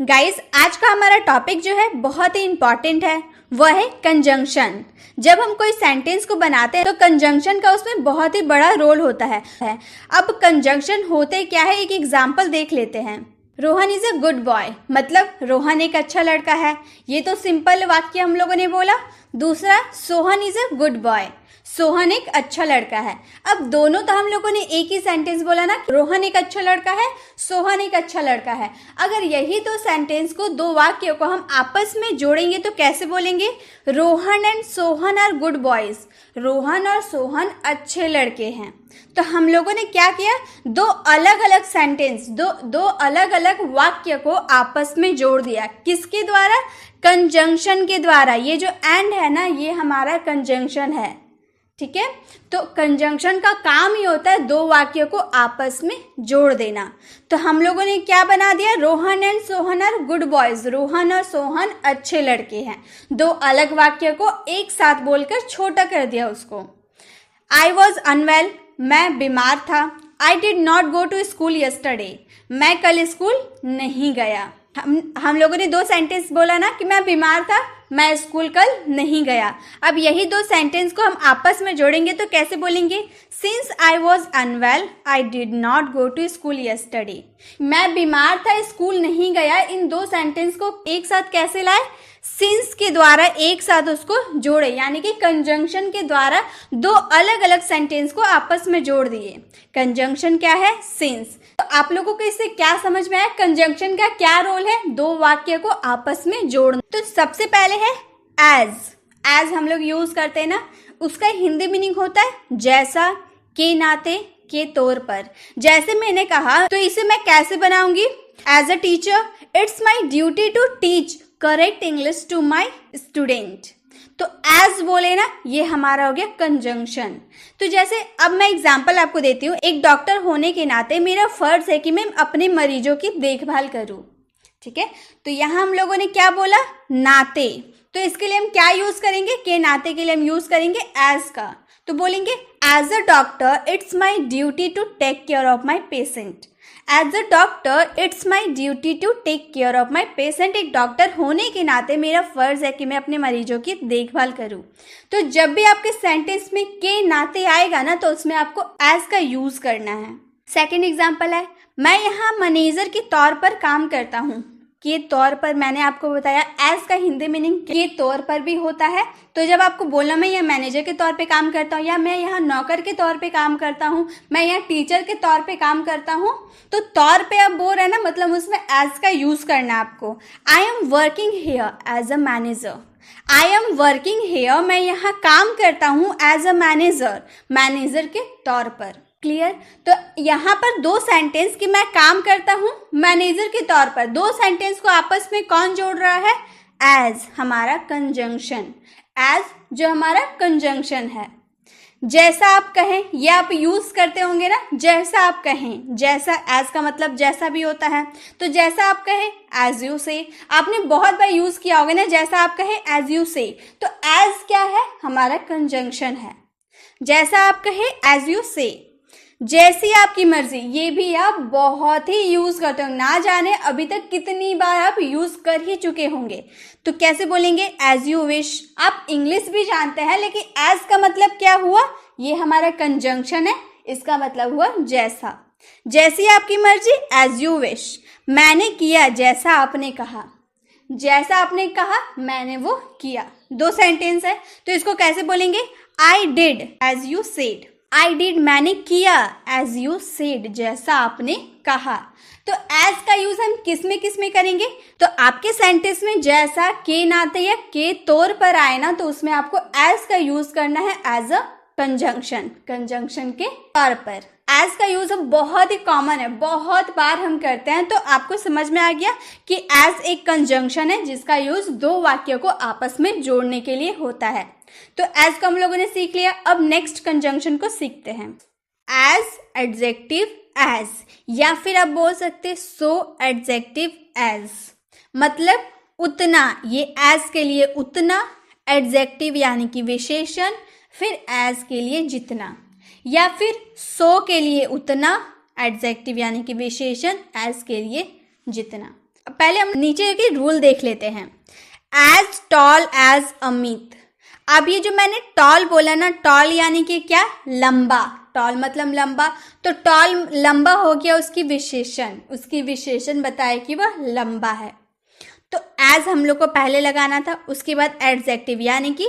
Guys, आज का हमारा टॉपिक जो है बहुत ही इम्पॉर्टेंट है, वह है कंजंक्शन। जब हम कोई सेंटेंस को बनाते हैं तो कंजंक्शन का उसमें बहुत ही बड़ा रोल होता है। अब कंजंक्शन होते क्या है, एक एग्जांपल देख लेते हैं। Rohan is a good boy, मतलब रोहन एक अच्छा लड़का है। ये तो सिंपल वाक्य हम लोगों ने बोला। दूसरा, Sohan is a good boy, Sohan एक अच्छा लड़का है। अब दोनों तो हम लोगों ने एक ही सेंटेंस बोला ना, रोहन एक अच्छा लड़का है, सोहन एक अच्छा लड़का है। अगर यही दो सेंटेंस को, दो वाक्यों को हम आपस में जोड़ेंगे तो कैसे बोलेंगे? Rohan and Sohan are good boys, Rohan और सोहन अच्छे लड़के हैं। तो हम लोगों ने क्या किया, दो अलग अलग सेंटेंस, दो अलग अलग वाक्य को आपस में जोड़ दिया। किसके द्वारा? कंजंक्शन के द्वारा। ये जो एंड है ना, ये हमारा कंजंक्शन है। ठीक है, तो कंजंक्शन का काम ही होता है दो वाक्यों को आपस में जोड़ देना। तो हम लोगों ने क्या बना दिया, Rohan and Sohan are good boys, Rohan और सोहन अच्छे लड़के हैं। दो अलग वाक्य को एक साथ बोलकर छोटा कर दिया उसको। आई वॉज अनवेल, मैं बीमार था। I did not go to school yesterday, मैं कल स्कूल नहीं गया। हम लोगों ने दो सेंटेंस बोला ना कि मैं बीमार था, मैं स्कूल कल नहीं गया। अब यही दो सेंटेंस को हम आपस में जोड़ेंगे तो कैसे बोलेंगे? Since I was unwell I did not go to school yesterday, मैं बीमार था, स्कूल नहीं गया। इन दो सेंटेंस को एक साथ कैसे लाए? सिंस के द्वारा एक साथ उसको जोड़े, यानी कि कंजंक्शन के द्वारा दो अलग अलग सेंटेंस को आपस में जोड़ दिए। कंजंक्शन क्या है? सिंस। तो आप लोगों को इससे क्या समझ में आया, कंजंक्शन का क्या रोल है? दो वाक्य को आपस में जोड़ना। तो सबसे पहले है एज। एज हम लोग यूज करते हैं ना, उसका हिंदी मीनिंग होता है जैसा, के नाते, के तौर पर। जैसे मैंने कहा, तो इसे मैं कैसे बनाऊंगी? As a teacher it's my duty to teach correct English to my student. तो एज बोले ना, ये हमारा हो गया कंजंक्शन। तो जैसे अब मैं एग्जांपल आपको देती हूँ। एक डॉक्टर होने के नाते मेरा फर्ज है कि मैं अपने मरीजों की देखभाल करूँ। ठीक है, तो यहाँ हम लोगों ने क्या बोला? नाते। तो इसके लिए हम क्या यूज करेंगे? के नाते के लिए हम यूज करेंगे एज का। तो बोलेंगे as a doctor it's my duty to take care of my patient. As a doctor it's my duty to take care of my patient. एक डॉक्टर होने के नाते मेरा फर्ज है कि मैं अपने मरीजों की देखभाल करूं। तो जब भी आपके सेंटेंस में के नाते आएगा ना, तो उसमें आपको एज का यूज करना है। सेकेंड एग्जाम्पल है, मैं यहाँ मैनेजर के तौर पर काम करता हूँ। के तौर पर मैंने आपको बताया, एज का हिंदी मीनिंग के तौर पर भी होता है। तो जब आपको बोला मैं यहाँ मैनेजर के तौर पे काम करता हूँ, या मैं यहाँ नौकर के तौर पे काम करता हूँ, मैं यहाँ टीचर के तौर पे काम करता हूँ, तो तौर पे अब बोल रहे हैं ना, मतलब उसमें एज का यूज करना है आपको। I am working here as a manager. I am working here, मैं यहाँ काम करता हूँ एज अ मैनेजर, मैनेजर के तौर पर। क्लियर? तो यहाँ पर दो सेंटेंस कि मैं काम करता हूँ मैनेजर के तौर पर, दो सेंटेंस को आपस में कौन जोड़ रहा है? एज, हमारा कंजंक्शन। एज जो हमारा कंजंक्शन है। जैसा आप कहें, ये आप यूज करते होंगे ना, जैसा आप कहें। जैसा, एज का मतलब जैसा भी होता है। तो जैसा आप कहें एज यू से, आपने बहुत बार यूज किया होगा ना, जैसा आप कहें एज यू से। तो एज क्या है? हमारा कंजंक्शन है। जैसा आप कहें एज यू से। जैसी आपकी मर्जी, ये भी आप बहुत ही यूज करते हो, ना जाने अभी तक कितनी बार आप यूज कर ही चुके होंगे। तो कैसे बोलेंगे? As you wish. आप इंग्लिश भी जानते हैं, लेकिन एज का मतलब क्या हुआ? ये हमारा कंजंक्शन है, इसका मतलब हुआ जैसा। जैसी आपकी मर्जी, एज यू विश। मैंने किया जैसा आपने कहा, जैसा आपने कहा मैंने वो किया। दो सेंटेंस है, तो इसको कैसे बोलेंगे? I did as you said. I did मैंने किया, एज यू सेड जैसा आपने कहा। तो एज का यूज हम किस में करेंगे? तो आपके सेंटेंस में जैसा, के नाते या के तौर पर आए ना, तो उसमें आपको एज का यूज करना है एज अ कंजंक्शन, कंजंक्शन के तौर पर। एज का यूज बहुत ही कॉमन है, बहुत बार हम करते हैं। तो आपको समझ में आ गया कि एज एक कंजंक्शन है जिसका यूज दो वाक्यों को आपस में जोड़ने के लिए होता है। तो एज को हम लोगों ने सीख लिया। अब नेक्स्ट कंजंक्शन को सीखते हैं। एज, एडजेक्टिव एज, या फिर आप बोल सकते सो एडजेक्टिव एज, मतलब उतना। ये एज के लिए उतना, एडजेक्टिव यानी कि विशेषण, फिर एज के लिए जितना, या फिर सो के लिए उतना, एडजेक्टिव यानी कि विशेषण, एज के लिए जितना। पहले हम नीचे के रूल देख लेते हैं। As tall as Amit. अब ये जो मैंने टॉल बोला ना, टॉल यानी कि क्या, लंबा। टॉल मतलब लंबा, तो टॉल लंबा हो गया उसकी विशेषण बताए कि वह लंबा है। तो एज हम लोग को पहले लगाना था, उसके बाद एडजेक्टिव यानी कि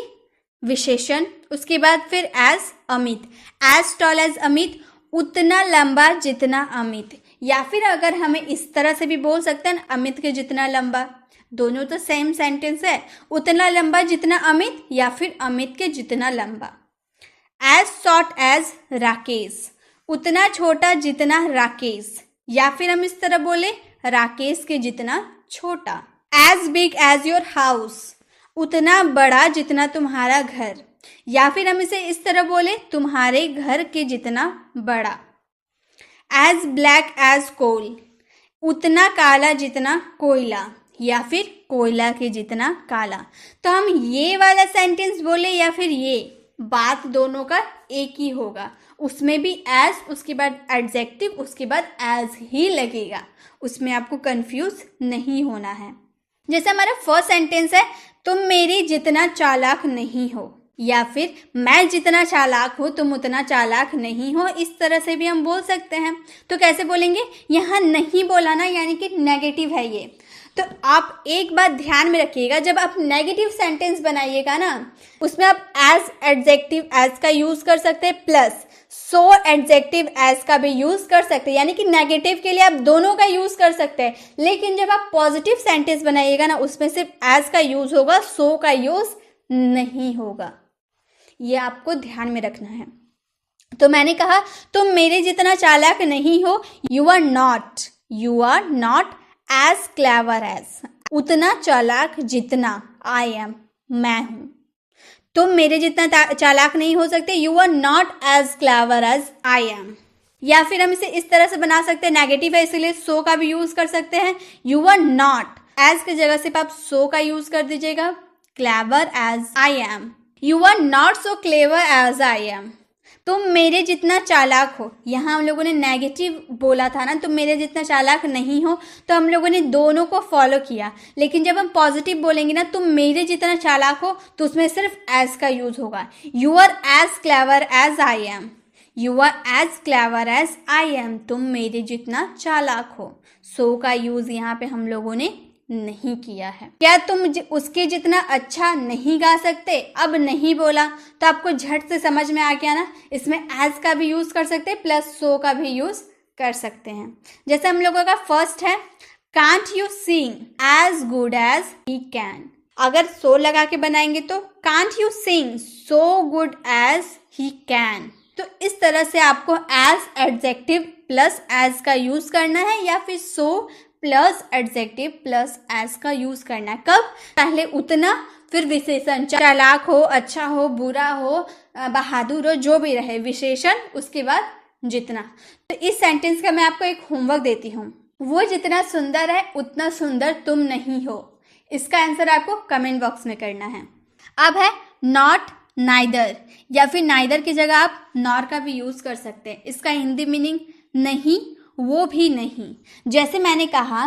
विशेषण, उसके बाद फिर as Amit. As tall as Amit, उतना लंबा जितना अमित। या फिर अगर हमें इस तरह से भी बोल सकते हैं, अमित के जितना लंबा, दोनों तो सेम सेंटेंस है। उतना लंबा जितना अमित या फिर अमित के जितना लंबा। एज शॉर्ट एज राकेश, उतना छोटा जितना राकेश, या फिर हम इस तरह बोले राकेश के जितना छोटा। As big as your house, उतना बड़ा जितना तुम्हारा घर, या फिर हम इसे इस तरह बोले तुम्हारे घर के जितना बड़ा। एज ब्लैक एज कोल, उतना काला जितना कोयला, या फिर कोयला के जितना काला। तो हम ये वाला सेंटेंस बोले या फिर ये, बात दोनों का एक ही होगा। उसमें भी एज, उसके बाद एडजेक्टिव, उसके बाद एज ही लगेगा। उसमें आपको कंफ्यूज नहीं होना है। जैसे हमारा फर्स्ट सेंटेंस है, तुम मेरी जितना चालाक नहीं हो, या फिर मैं जितना चालाक हूँ तुम उतना चालाक नहीं हो। इस तरह से भी हम बोल सकते हैं। तो कैसे बोलेंगे, यहाँ नहीं बोला ना, यानी कि नेगेटिव है ये। तो आप एक बात ध्यान में रखिएगा, जब आप नेगेटिव सेंटेंस बनाइएगा ना, उसमें आप एज एडजेक्टिव एज का यूज कर सकते हैं, प्लस सो एडजेक्टिव एज का भी यूज कर सकते हैं। यानी कि नेगेटिव के लिए आप दोनों का यूज कर सकते हैं। लेकिन जब आप पॉजिटिव सेंटेंस बनाइएगा ना, उसमें सिर्फ एज का यूज होगा, सो का यूज नहीं होगा। ये आपको ध्यान में रखना है। तो मैंने कहा तुम मेरे जितना चालाक नहीं हो, you are not as clever as, उतना चालाक जितना आई एम, मैं हूं। तुम मेरे जितना चालाक नहीं हो सकते, you are not as clever as I am. या फिर हम इसे इस तरह से बना सकते हैं, नेगेटिव है इसलिए सो का भी यूज कर सकते हैं। यू आर नॉट, एज की जगह सिर्फ आप सो का यूज कर दीजिएगा, clever as I am. You are not so clever as I am, तुम मेरे जितना चालाक हो। यहाँ हम लोगों ने नेगेटिव बोला था ना, तुम मेरे जितना चालाक नहीं हो, तो हम लोगों ने दोनों को फॉलो किया। लेकिन जब हम पॉजिटिव बोलेंगे ना, तुम मेरे जितना चालाक हो, तो उसमें सिर्फ एज का यूज होगा। You are as clever as I am, you are as clever as I am, तुम मेरे जितना चालाक हो। सो का यूज यहाँ पे हम लोगों ने नहीं किया है। क्या तुम उसके जितना अच्छा नहीं गा सकते, अब नहीं बोला तो आपको झट से समझ में आ गया ना, इसमें एज का भी यूज कर सकते हैं, प्लस सो का भी यूज कर सकते हैं। जैसे हम लोगों का फर्स्ट है, can't you sing as good as he can. अगर सो लगा के बनाएंगे तो can't you sing so good as he can. तो इस तरह से आपको एज एडजेक्टिव प्लस एज का यूज करना है, या फिर so plus adjective plus as का यूज करना है। कब, पहले उतना, फिर विशेषण, चालाक हो, अच्छा हो, बुरा हो, बहादुर हो, जो भी रहे विशेषण, उसके बाद जितना। तो इस सेंटेंस का मैं आपको एक होमवर्क देती हूँ, वो जितना सुंदर है उतना सुंदर तुम नहीं हो। इसका आंसर आपको कमेंट बॉक्स में करना है। अब है नॉट, नाइदर, या फिर नाइदर की जगह आप नॉर का भी यूज कर सकते हैं। इसका हिंदी मीनिंग नहीं, वो भी नहीं। जैसे मैंने कहा,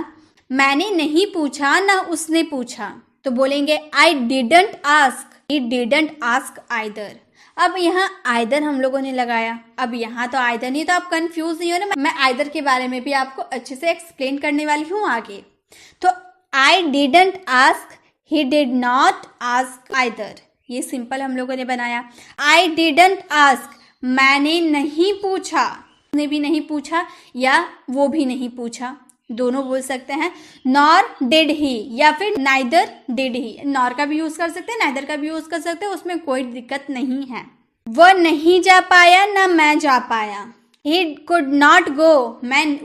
मैंने नहीं पूछा ना उसने पूछा, तो बोलेंगे I didn't ask, he didn't ask either. अब यहाँ आइदर हम लोगों ने लगाया, अब यहाँ तो आइदर नहीं, तो आप कंफ्यूज नहीं हो ना। मैं आइदर के बारे में भी आपको अच्छे से एक्सप्लेन करने वाली हूँ आगे। तो I didn't ask, he did not ask either, ये सिंपल हम लोगों ने बनाया। आई डिडंट आस्क, मैंने नहीं पूछा, उसने भी नहीं पूछा, या वो भी नहीं पूछा, दोनों बोल सकते हैं। नॉर डिड ही, या फिर नाइदर डिड ही, नॉर का भी यूज कर सकते हैं, नाइदर का भी यूज कर सकते हैं, उसमें कोई दिक्कत नहीं है। वह नहीं जा पाया ना मैं जा पाया, ही कुड नॉट गो,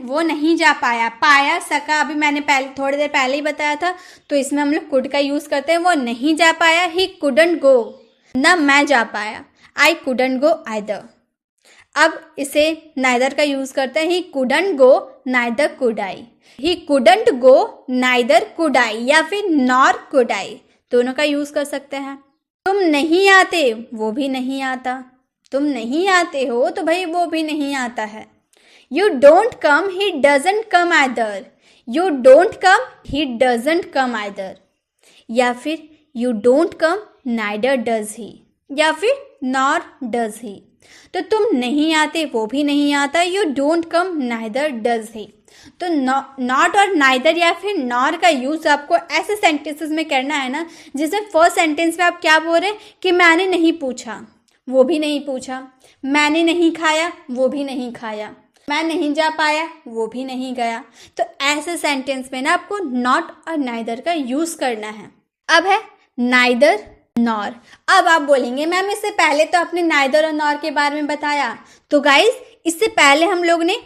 वो नहीं जा पाया। पाया सका अभी मैंने थोड़ी देर पहले ही बताया था, तो इसमें हम लोग कुड का यूज करते हैं। वो नहीं जा पाया, ही कुडंट गो, ना मैं जा पाया, आई कुडंट गो आइदर। अब इसे नाइदर का यूज करते हैं, he couldn't go neither could I, he couldn't go neither could I, या फिर नॉर कुड आई, दोनों का यूज कर सकते हैं। तुम नहीं आते, वो भी नहीं आता, तुम नहीं आते हो तो भाई वो भी नहीं आता है। You don't come, he doesn't come either, you don't come, he doesn't come either, या फिर you don't come, neither does he, या फिर नॉर डज ही। तो तुम नहीं आते, वो भी नहीं आता, you don't come, neither does he. तो नॉट और नाइदर या फिर नॉर का यूज आपको ऐसे सेंटेंसेस में करना है ना, जिसमें फर्स्ट सेंटेंस में आप क्या बोल रहे हैं कि मैंने नहीं पूछा, वो भी नहीं पूछा, मैंने नहीं खाया, वो भी नहीं खाया, मैं नहीं जा पाया, वो भी नहीं गया। तो ऐसे सेंटेंस में ना आपको नॉट और नाइदर का यूज करना है। अब है नाइदर नॉर। अब आप बोलेंगे मैम इससे पहले तो आपने नाइदर और नॉर के बारे में बताया। तो गाइस इससे पहले हम लोग ने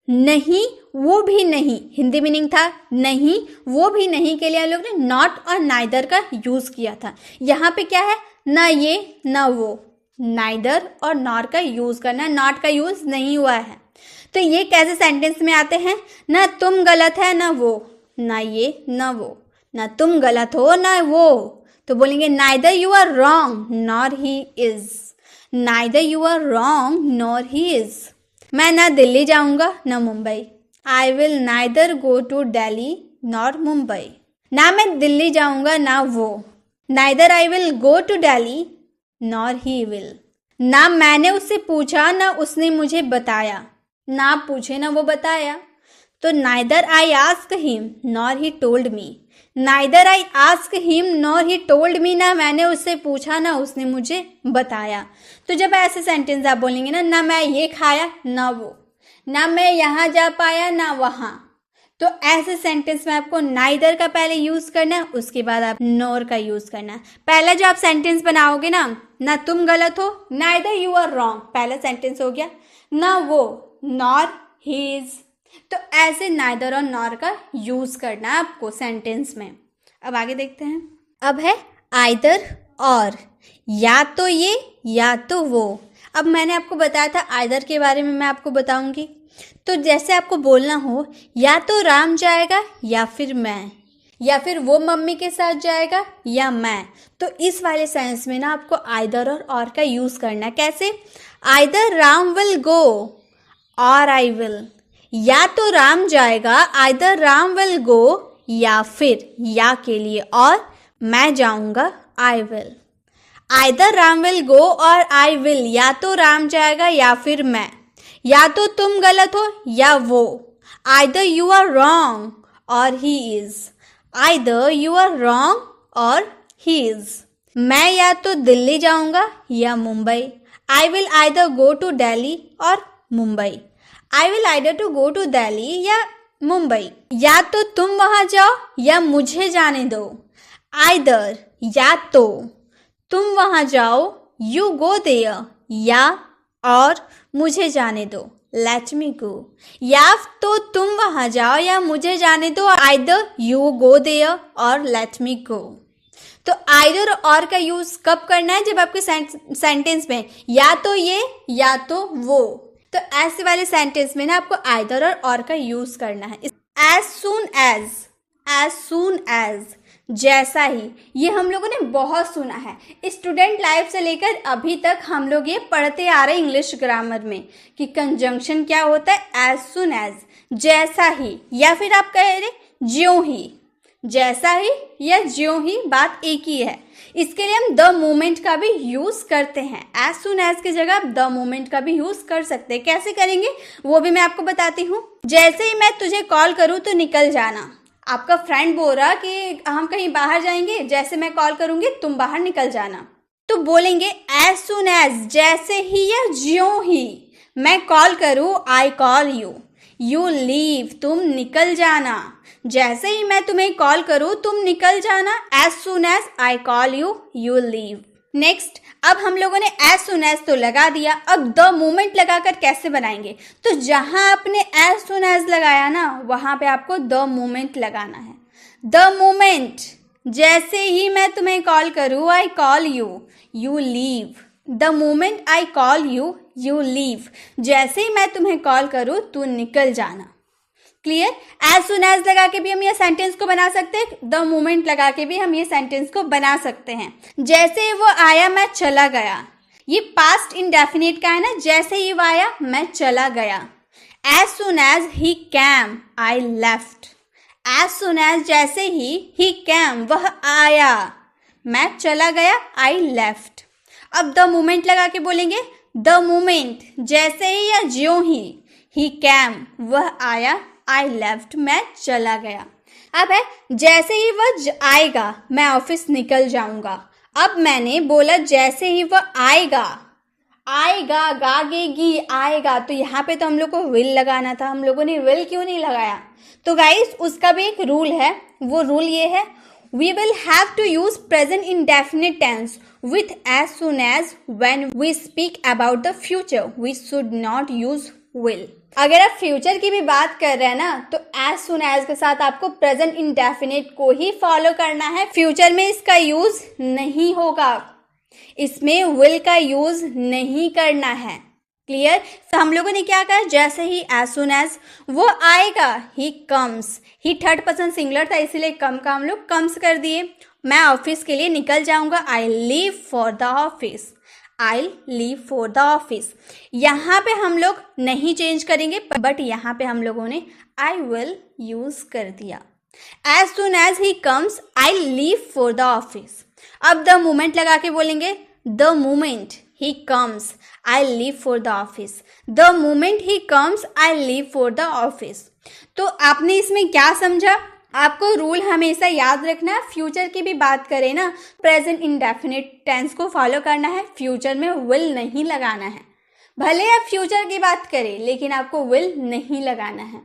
नहीं, वो भी नहीं, हिंदी मीनिंग था नहीं, वो भी नहीं के लिए हम लोग ने नॉट और नाइदर का यूज किया था। यहाँ पे क्या है, ना ये ना वो, नाइदर और नॉर का यूज करना है, नॉट का यूज नहीं हुआ है। तो ये कैसे सेंटेंस में आते हैं, ना तुम गलत है ना वो, ना ये ना वो, ना तुम गलत हो ना वो। तो बोलेंगे neither you are wrong nor he is, neither you are wrong nor he is. मैं ना दिल्ली जाऊंगा ना Mumbai, I will neither go to Delhi nor Mumbai. ना मैं दिल्ली जाऊंगा ना वो, neither I will go to Delhi nor he will. ना मैंने उससे पूछा ना उसने मुझे बताया, ना पूछे ना वो बताया। तो neither I ask him nor he told me, neither I ask him nor he told me, ना मैंने उससे पूछा ना उसने मुझे बताया। तो जब ऐसे सेंटेंस आप बोलेंगे ना मैं ये खाया ना वो, ना मैं यहाँ जा पाया ना वहाँ, तो ऐसे सेंटेंस में आपको नाइदर का पहले यूज करना है, उसके बाद आप नॉर का यूज करना है। पहला जो आप सेंटेंस बनाओगे ना तुम गलत हो, नाइदर यू आर रॉन्ग, पहला सेंटेंस हो गया, ना वो नॉर ही इज। तो ऐसे नाइदर और नॉर का यूज करना है आपको सेंटेंस में। अब आगे देखते हैं। अब है आइदर और, या तो ये या तो वो। अब मैंने आपको बताया था आइदर के बारे में मैं आपको बताऊंगी। तो जैसे आपको बोलना हो या तो राम जाएगा या फिर मैं, या फिर वो मम्मी के साथ जाएगा या मैं, तो इस वाले सेंस में ना आपको आइदर और का यूज करना है। कैसे, आइदर राम विल गो और आई विल, या तो राम जाएगा, आइदर राम विल गो, या फिर या के लिए और मैं जाऊंगा, आई will. Either Ram will go और आई विल, या तो राम जाएगा या फिर मैं, या तो तुम गलत हो या वो, either you are wrong or he is, either you are wrong or he is. मैं या तो दिल्ली जाऊंगा या Mumbai, I will either go to Delhi or Mumbai, I will either to go to Delhi या मुंबई। या तो तुम वहां जाओ या मुझे जाने दो, आइदर या तो तुम वहां जाओ, यू गो देयर, या और मुझे जाने दो, लेट मी गो। या तो तुम वहां जाओ या मुझे जाने दो, आइदर यू गो देयर और लेट मी गो। तो आइदर और का यूज कब करना है, जब आपके सेंटेंस में या तो ये या तो वो। तो ऐसे वाले सेंटेंस में ना आपको आइदर और का यूज करना है। एज सून एज, जैसा ही, ये हम लोगों ने बहुत सुना है। स्टूडेंट लाइफ से लेकर अभी तक हम लोग ये पढ़ते आ रहे हैं इंग्लिश ग्रामर में कि कंजंक्शन क्या होता है, एज सून एज, जैसा ही, या फिर आप कह रहे ज्यों ही, जैसा ही या ज्यों ही, बात एक ही है। इसके लिए हम द मोमेंट का भी यूज करते हैं। एज सून एज की जगह आप द मोमेंट का भी यूज कर सकते हैं। कैसे करेंगे वो भी मैं आपको बताती हूँ। जैसे ही मैं तुझे कॉल करूँ तो निकल जाना। आपका फ्रेंड बोल रहा कि हम कहीं बाहर जाएंगे, जैसे मैं कॉल करूंगी तुम बाहर निकल जाना। तो बोलेंगे एज सून एज, जैसे ही या ज्यों ही मैं कॉल करूँ, आई कॉल यू, यू लीव, तुम निकल जाना। जैसे ही मैं तुम्हें कॉल करूँ तुम निकल जाना, as soon as I call you, you leave. Next, अब हम लोगों ने एज सून एज तो लगा दिया, अब द मोमेंट लगाकर कैसे बनाएंगे। तो जहां आपने एज सून एज लगाया ना, वहां पे आपको द मोमेंट लगाना है। द मोमेंट, जैसे ही मैं तुम्हें कॉल करूँ, आई call you, you leave. The moment I call you, you leave, जैसे ही मैं तुम्हें कॉल करूँ तू निकल जाना। क्लियर। एज सून एज लगा के भी हम ये सेंटेंस को बना सकते हैं, द मोमेंट लगा के भी हम ये सेंटेंस को बना सकते हैं। जैसे वो आया मैं चला गया, ये पास्ट इंडेफिनिट का है ना, जैसे ही वो आया मैं चला गया। As soon as he came, I left, as soon as जैसे ही कैम वह आया, मैं चला गया, आई लेफ्ट। अब द मोमेंट लगा के बोलेंगे द मोमेंट जैसे ही या ज्यों ही कैम वह आया, आई लेफ्ट मैं चला गया। अब है जैसे ही वह आएगा मैं ऑफिस निकल जाऊंगा। अब मैंने बोला जैसे ही वह आएगा, आएगा गागेगी आएगा, तो यहाँ पे तो हम लोग को विल लगाना था, हम लोगों ने विल क्यों नहीं लगाया? तो गाइस उसका भी एक रूल है, वो रूल ये है we will have to use present indefinite tense with as soon as when we speak about the future we should not use will। अगर आप फ्यूचर की भी बात कर रहे हैं ना तो as soon as के साथ आपको प्रेजेंट इंडेफिनिट को ही फॉलो करना है, फ्यूचर में इसका यूज नहीं होगा, इसमें विल का यूज नहीं करना है। क्लियर? तो हम लोगों ने क्या कहा, जैसे ही एज सुन एज वो आएगा, he comes, he third person singular था इसीलिए कम का हम लोग कम्स कर दिए। मैं ऑफिस के लिए निकल जाऊंगा, आई leave for the office, I leave for the office. यहाँ पे हम लोग नहीं चेंज करेंगे बट यहाँ पे हम लोगों ने आई विल यूज कर दिया। As soon as he comes I leave for the office. अब द मोमेंट लगा के बोलेंगे the moment he comes I leave for the office, the moment he comes I leave for the office। तो आपने इसमें क्या समझा? आपको रूल हमेशा याद रखना है, फ्यूचर की भी बात करें ना प्रेजेंट इंडेफिनिट टेंस को फॉलो करना है, फ्यूचर में विल नहीं लगाना है। भले आप फ्यूचर की बात करें लेकिन आपको विल नहीं लगाना है,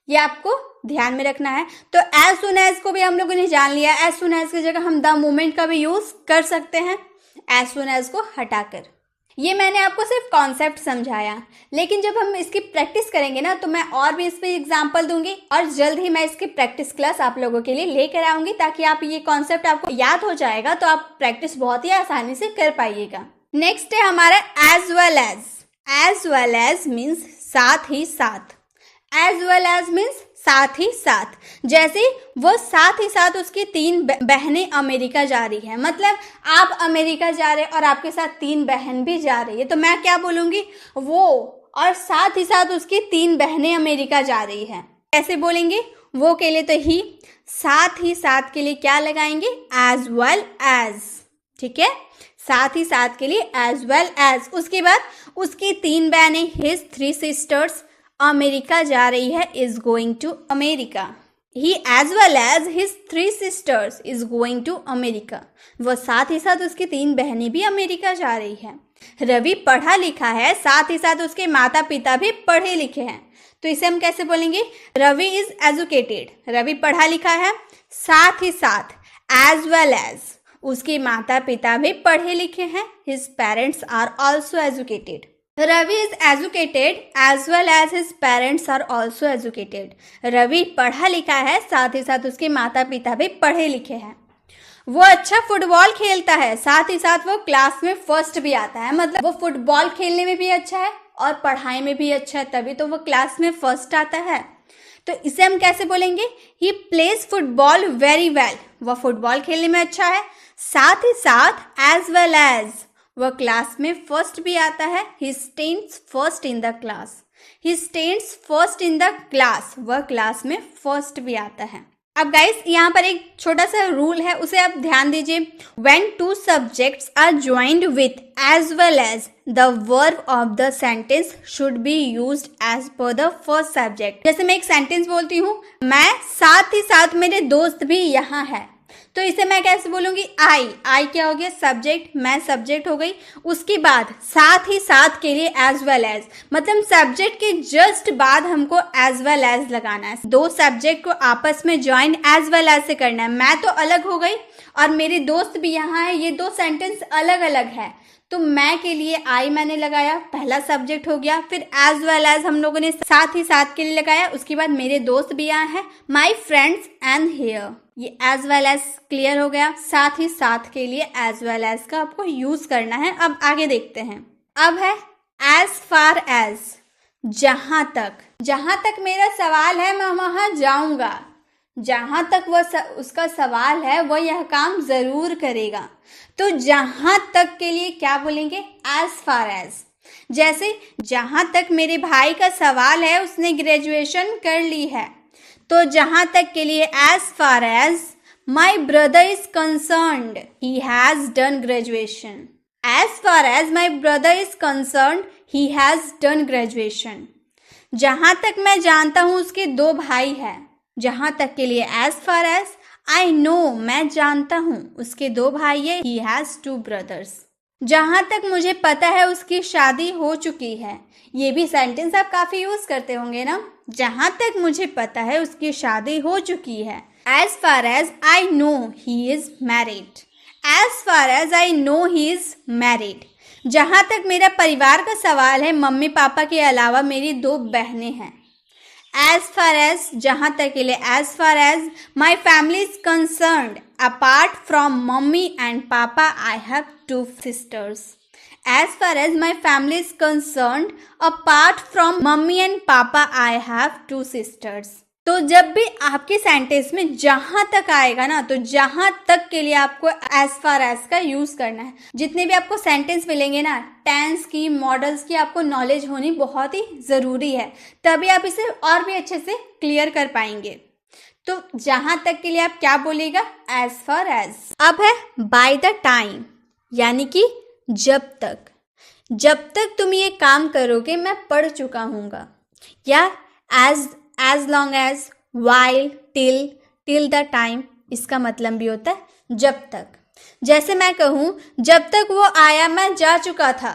ये आपको ध्यान में रखना है। तो एज सुन एज को भी हम लोगों ने जान लिया, एज सुन एज की जगह हम द मोमेंट का भी यूज कर सकते हैं एज सुन एज को हटाकर। ये मैंने आपको सिर्फ कॉन्सेप्ट समझाया, लेकिन जब हम इसकी प्रैक्टिस करेंगे ना तो मैं और भी इस पर एग्जाम्पल दूंगी और जल्द ही मैं इसकी प्रैक्टिस क्लास आप लोगों के लिए लेकर आऊंगी ताकि आप ये कॉन्सेप्ट आपको याद हो जाएगा तो आप प्रैक्टिस बहुत ही आसानी से कर पाइएगा। नेक्स्ट है हमारा as well as. As well as means साथ ही साथ, एज वेल एज मीन्स साथ ही साथ, जैसे वो साथ ही साथ उसकी 3 बहनें अमेरिका जा रही है, मतलब आप अमेरिका जा रहे हैं और आपके साथ 3 बहन भी जा रही है, तो मैं क्या बोलूंगी, वो और साथ ही साथ उसकी 3 बहनें अमेरिका जा रही है। कैसे बोलेंगे? वो के लिए तो ही, साथ ही साथ के लिए क्या लगाएंगे, एज वेल एज। ठीक है, साथ ही साथ के लिए एज वेल एज। उसके बाद उसकी 3 बहनें, हिज 3 सिस्टर्स अमेरिका जा रही है, is going to America. He as well as his 3 sisters is going to America. वह साथ ही साथ उसकी 3 बहनें भी अमेरिका जा रही है। रवि पढ़ा लिखा है, साथ ही साथ उसके माता पिता भी पढ़े लिखे हैं, तो इसे हम कैसे बोलेंगे, रवि इज एजुकेटेड। रवि पढ़ा लिखा है, साथ ही साथ एज वेल एज उसके माता पिता भी पढ़े लिखे हैं, his parents are also educated. Ravi is educated as well as his parents are also educated. Ravi पढ़ा लिखा है, साथ ही साथ उसके माता पिता भी पढ़े लिखे हैं। वो अच्छा फुटबॉल खेलता है, साथ ही साथ वो क्लास में फर्स्ट भी आता है, मतलब वो फुटबॉल खेलने में भी अच्छा है और पढ़ाई में भी अच्छा है, तभी तो वो क्लास में फर्स्ट आता है। तो इसे हम कैसे बोलेंगे, he plays football very well. वह फुटबॉल खेलने में अच्छा है, साथ ही साथ एज वेल एज वह क्लास में फर्स्ट भी आता है, he stands first in the class. He stands first in the class, वह क्लास में फर्स्ट भी आता है। अब गाइस यहाँ पर एक छोटा सा रूल है, उसे आप ध्यान दीजिए। When 2 subjects are joined with as well as the verb of the sentence should be used as पर द फर्स्ट सब्जेक्ट। जैसे मैं एक सेंटेंस बोलती हूँ, मैं साथ ही साथ मेरे दोस्त भी यहाँ है, तो इसे मैं कैसे बोलूंगी, आई क्या हो गया, सब्जेक्ट, मैं सब्जेक्ट हो गई। उसके बाद साथ ही साथ के लिए एज वेल एज, मतलब सब्जेक्ट के जस्ट बाद हमको एज वेल एज लगाना है। 2 सब्जेक्ट को आपस में ज्वाइन एज वेल एज से करना है। मैं तो अलग हो गई और मेरे दोस्त भी यहाँ है, ये 2 सेंटेंस अलग अलग है, तो मैं के लिए आई मैंने लगाया, पहला सब्जेक्ट हो गया। फिर एज वेल एज हम लोगों ने साथ ही साथ के लिए लगाया, उसके बाद मेरे दोस्त भी यहाँ है, माई फ्रेंड्स एंड हियर, ये एज वेल एज क्लियर हो गया। साथ ही साथ के लिए एज वेल एज का आपको यूज करना है। अब आगे देखते हैं। अब है एज फार एज, जहां तक मेरा सवाल है मैं वहां जाऊंगा। जहां तक उसका सवाल है वह यह काम जरूर करेगा, तो जहां तक के लिए क्या बोलेंगे, एज फार एज। जैसे जहां तक मेरे भाई का सवाल है उसने ग्रेजुएशन कर ली है, तो जहां तक के लिए as far as my brother is concerned, he has done graduation. As far as my brother is concerned, he has done graduation. जहां तक मैं जानता हूं उसके 2 भाई हैं. जहां तक के लिए as far as I know, मैं जानता हूं उसके 2 भाई है. He has 2 brothers. जहां तक मुझे पता है उसकी शादी हो चुकी है. ये भी सेंटेंस आप काफी यूज करते होंगे ना. जहां तक मुझे पता है उसकी शादी हो चुकी है. As far as I know he is married. As far as I know he is married. जहां तक मेरा परिवार का सवाल है, मम्मी पापा के अलावा मेरी 2 बहनें हैं. As far as, जहां तक के लिए as far as my family is concerned, apart from mommy and papa, I have 2 sisters. As far as my family is concerned, apart from mommy and papa, I have 2 sisters. तो जब भी आपके sentence में जहां तक आएगा ना, तो जहां तक के लिए आपको एज फार एज का यूज करना है. जितने भी आपको सेंटेंस मिलेंगे ना, टेंस की, मॉडल्स की आपको नॉलेज होनी बहुत ही जरूरी है, तभी आप इसे और भी अच्छे से क्लियर कर पाएंगे. तो जहां तक के लिए आप क्या बोलेगा? As far as. अब है बाय द टाइम, यानी कि जब तक. जब तक तुम ये काम करोगे मैं पढ़ चुका हूँगा. या as long as, while, till the time, इसका मतलब भी होता है जब तक. जैसे मैं कहूँ जब तक वो आया मैं जा चुका था.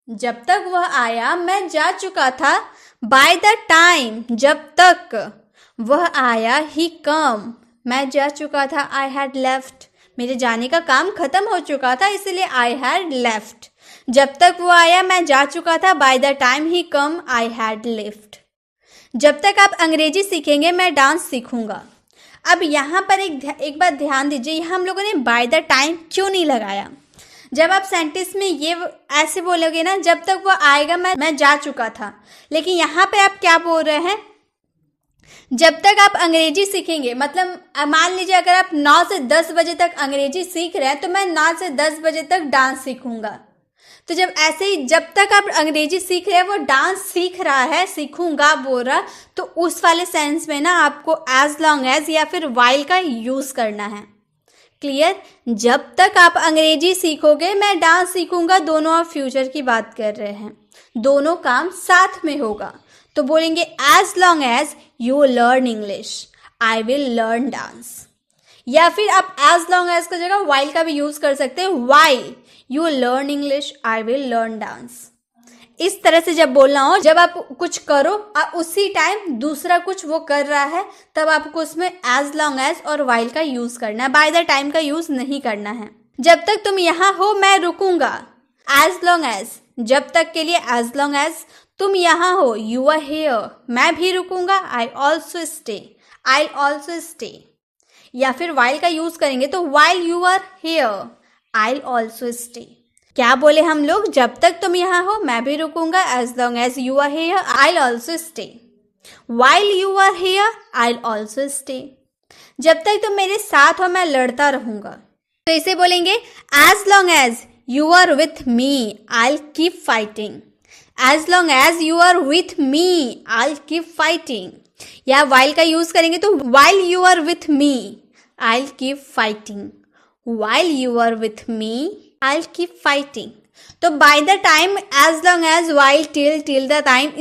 जब तक वह आया मैं जा चुका था. by the time, जब तक वह आया, he come, मैं जा चुका था. I had left, मेरे जाने का काम खत्म हो चुका था, इसलिए I had left. जब तक वो आया मैं जा चुका था. by the time he come, I had left. जब तक आप अंग्रेजी सीखेंगे मैं डांस सीखूंगा. अब यहाँ पर एक बात ध्यान दीजिए, यहाँ हम लोगों ने बाय द टाइम क्यों नहीं लगाया? जब आप सेंटेंस में ये ऐसे बोलोगे ना, जब तक वो आएगा मैं जा चुका था, लेकिन यहाँ पे आप क्या बोल रहे हैं? जब तक आप अंग्रेजी सीखेंगे, मतलब मान लीजिए अगर आप 9 से 10 बजे तक अंग्रेजी सीख रहे हैं, तो मैं 9 से 10 बजे तक डांस सीखूंगा. तो जब ऐसे ही जब तक आप अंग्रेजी सीख रहे हैं, वो डांस सीख रहा है, सीखूंगा बोल रहा, तो उस वाले सेंस में ना आपको एज लॉन्ग एज या फिर वाइल का यूज करना है. क्लियर? जब तक आप अंग्रेजी सीखोगे मैं डांस सीखूंगा, दोनों आप फ्यूचर की बात कर रहे हैं, दोनों काम साथ में होगा. तो बोलेंगे as long as you learn English, I will learn dance. या फिर आप एज लॉन्ग एज का जगह वाइल का भी यूज कर सकते हैं. While you learn English, I will learn dance. इस तरह से जब बोलना हो, जब आप कुछ करो और उसी टाइम दूसरा कुछ वो कर रहा है, तब आपको उसमें एज लॉन्ग एज और वाइल का यूज करना है. बाय द टाइम का यूज नहीं करना है. जब तक तुम यहाँ हो मैं रुकूंगा. एज लॉन्ग एज, जब तक के लिए एज लॉन्ग एज तुम यहाँ हो, यू आर हियर, मैं भी रुकूंगा. I also stay, I also stay. या फिर वाइल का यूज करेंगे तो while you are here, I'll also stay. क्या बोले हम लोग? जब तक तुम यहाँ हो मैं भी रुकूंगा. As long as you are here, I'll also stay. While you are here, I'll also stay. जब तक तुम मेरे साथ हो मैं लड़ता रहूंगा. तो इसे बोलेंगे as long as you are with me, I'll keep fighting. As long as you are with me, I'll keep fighting. या while का यूज करेंगे तो while you are with me, I'll keep fighting. While you are with me, I'll keep fighting. तो by the time, as long as, while, till the time,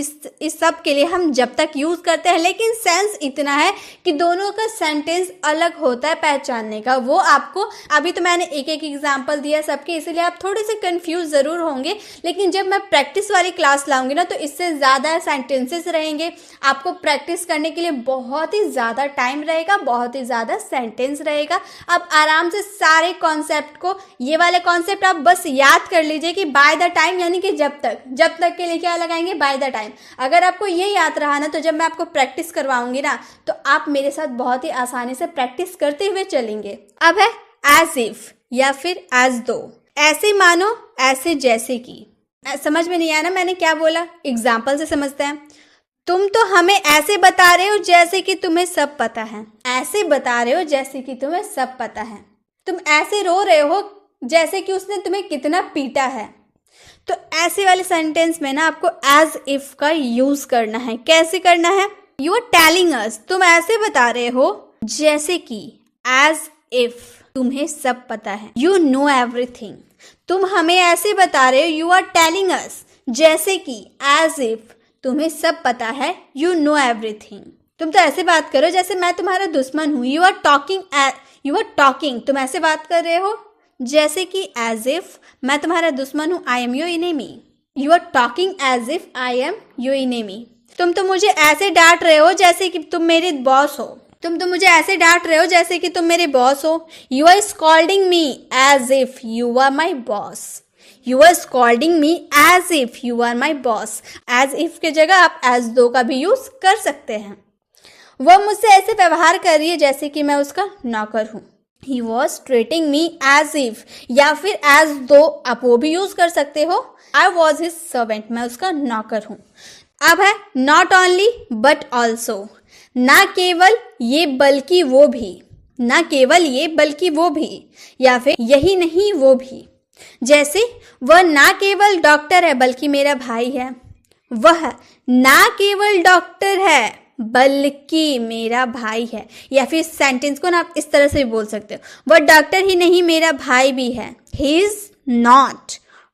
इस सब के लिए हम जब तक यूज करते हैं. लेकिन सेंस इतना है कि दोनों का सेंटेंस अलग होता है पहचानने का. वो आपको अभी तो मैंने एक एक एग्जांपल दिया सबके, इसलिए आप थोड़े से कंफ्यूज जरूर होंगे. लेकिन जब मैं प्रैक्टिस वाली क्लास लाऊंगी ना, तो इससे ज़्यादा सेंटेंसेस रहेंगे. आपको प्रैक्टिस करने के लिए बहुत ही ज़्यादा टाइम रहेगा, बहुत ही ज़्यादा सेंटेंस रहेगा. आप आराम से सारे कॉन्सेप्ट को, ये वाले कॉन्सेप्ट आप बस याद कर लीजिए कि बाय द टाइम यानी कि जब तक के लिए क्या लगाएंगे? By the time. अगर आपको ये याद रहा ना, तो जब मैं आपको प्रैक्टिस करवाऊंगी ना, तो आप मेरे साथ बहुत ही आसानी से प्रैक्टिस करते हुए चलेंगे. अब है एज इफ या फिर एज दो. ऐसे मानो, ऐसे जैसे कि. समझ में नहीं आया ना मैंने क्या बोला? एग्जाम्पल से समझते हैं. तुम तो हमें ऐसे बता रहे हो जैसे कि तुम्हें सब पता है. ऐसे बता रहे हो जैसे कि तुम्हें सब पता है. तुम ऐसे रो रहे हो जैसे कि उसने तुम्हें कितना पीटा है. तो ऐसे वाले सेंटेंस में ना आपको एज इफ का यूज करना है. कैसे करना है? यू आर टेलिंग अस, तुम ऐसे बता रहे हो जैसे कि, एज इफ तुम्हें सब पता है, यू नो एवरीथिंग, तुम हमें ऐसे बता रहे हो, यू आर टेलिंग अस जैसे कि, एज इफ तुम्हें सब पता है, यू नो एवरीथिंग। तुम तो ऐसे बात करो जैसे मैं तुम्हारा दुश्मन हूं। यू आर टॉकिंग, तुम ऐसे बात कर रहे हो जैसे कि, एज इफ मैं तुम्हारा दुश्मन हूं, I am your enemy. You are talking as if I am your enemy. तुम तो मुझे ऐसे डांट रहे हो जैसे कि तुम मेरे बॉस हो। तुम तो मुझे ऐसे डांट रहे हो जैसे कि तुम मेरे बॉस हो। You are scolding me as if you are my boss. You are scolding me as if you are my boss. As if के जगह आप एज दो का भी यूज कर सकते हैं। वह मुझसे ऐसे व्यवहार कर रही है जैसे कि मैं उसका नौकर हूं। He was treating me as if, या फिर as though आप वो भी यूज कर सकते हो। I was his servant, मैं उसका नौकर हूं। अब है not only but also, ना केवल ये बल्कि वो भी, ना केवल ये बल्कि वो भी, या फिर यही नहीं वो भी। जैसे वह ना केवल डॉक्टर है बल्कि मेरा भाई है। वह ना केवल डॉक्टर है बल्कि मेरा भाई है। या फिर सेंटेंस को ना आप इस तरह से भी बोल सकते हो, वह डॉक्टर ही नहीं मेरा भाई भी है। He is not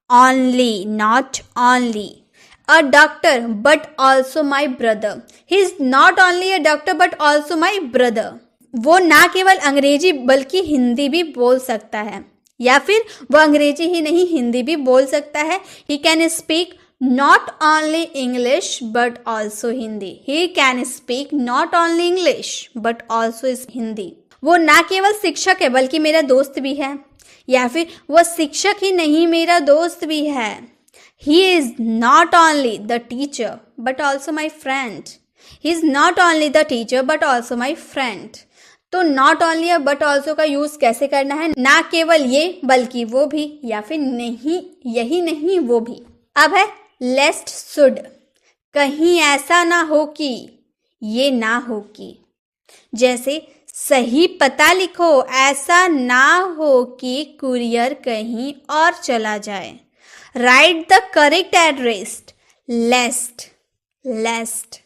only a doctor but also my brother. He is not only a doctor but also my brother. वो ना केवल अंग्रेजी बल्कि हिंदी भी बोल सकता है। या फिर वो अंग्रेजी ही नहीं हिंदी भी बोल सकता है। He can speak not only English but also Hindi. He can speak not only English but also is Hindi. वो ना केवल शिक्षक है बल्कि मेरा दोस्त भी है। या फिर वो शिक्षक ही नहीं मेरा दोस्त भी है। He is not only the teacher but also my friend. He is not only the teacher but also my friend. तो not only और but also का यूज कैसे करना है? ना केवल ये बल्कि वो भी, या फिर नहीं यही नहीं वो भी। अब है लेस्ट शुड, कहीं ऐसा ना हो कि, ये ना हो कि। जैसे सही पता लिखो, ऐसा ना हो कि कुरियर कहीं और चला जाए। Write the correct address, lest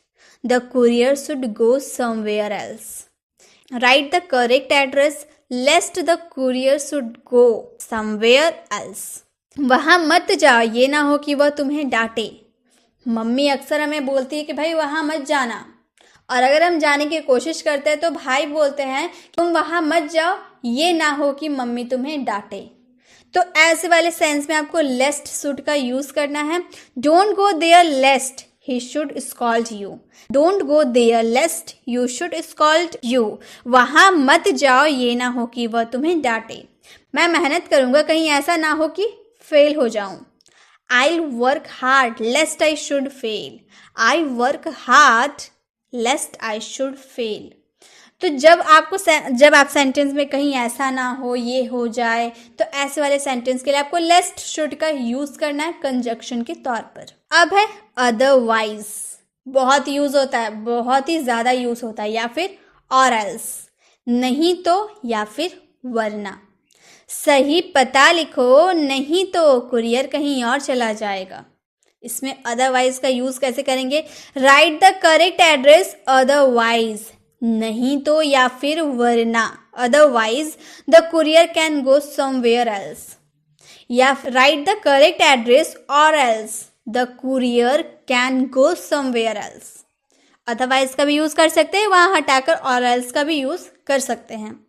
the courier should go somewhere else. Write the correct address lest the courier should go somewhere else. वहाँ मत जाओ, ये ना हो कि वह तुम्हें डांटे। मम्मी अक्सर हमें बोलती है कि भाई वहाँ मत जाना, और अगर हम जाने की कोशिश करते हैं तो भाई बोलते हैं तुम वहाँ मत जाओ, ये ना हो कि मम्मी तुम्हें डांटे। तो ऐसे वाले सेंस में आपको लेस्ट शुड का यूज करना है। Don't go there lest he should scold you. Don't go there lest you should scold you. वहाँ मत जाओ, ये ना हो कि वह तुम्हें डांटे। मैं मेहनत करूंगा, कहीं ऐसा ना हो कि फेल हो जाऊं। I'll work hard lest I should fail. I work hard lest I should fail. तो जब आप सेंटेंस में कहीं ऐसा ना हो, ये हो जाए, तो ऐसे वाले सेंटेंस के लिए आपको लेस्ट शुड का यूज करना है कंजक्शन के तौर पर। अब है अदरवाइज, बहुत यूज होता है, बहुत ही ज्यादा यूज होता है। या फिर और एल्स, नहीं तो या फिर वरना। सही पता लिखो, नहीं तो कुरियर कहीं और चला जाएगा। इसमें अदरवाइज का यूज कैसे करेंगे? Right the correct address otherwise, नहीं तो या फिर वरना। Otherwise the courier can go somewhere else. या राइट द करेक्ट एड्रेस और else the courier can go somewhere else. Otherwise का भी यूज कर सकते हैं, वहां हटाकर और एल्स का भी यूज कर सकते हैं।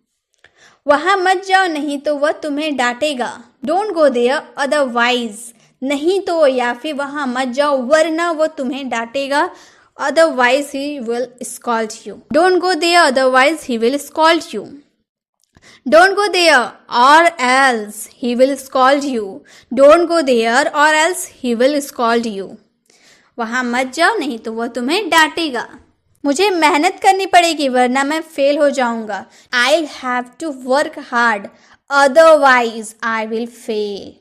वहां मत जाओ, नहीं तो वह तुम्हें डांटेगा। डोंट गो देयर अदरवाइज, नहीं तो या फिर वहां मत जाओ वरना वो तुम्हें डांटेगा। Otherwise he will scold you. Don't go there otherwise he will scold you. Don't go there or else he will scold you. Don't go there or else he will scold you. वहां मत जाओ, नहीं तो वह तुम्हें डांटेगा। मुझे मेहनत करनी पड़ेगी वरना मैं फेल हो जाऊंगा। I'll have to work hard, otherwise I will fail.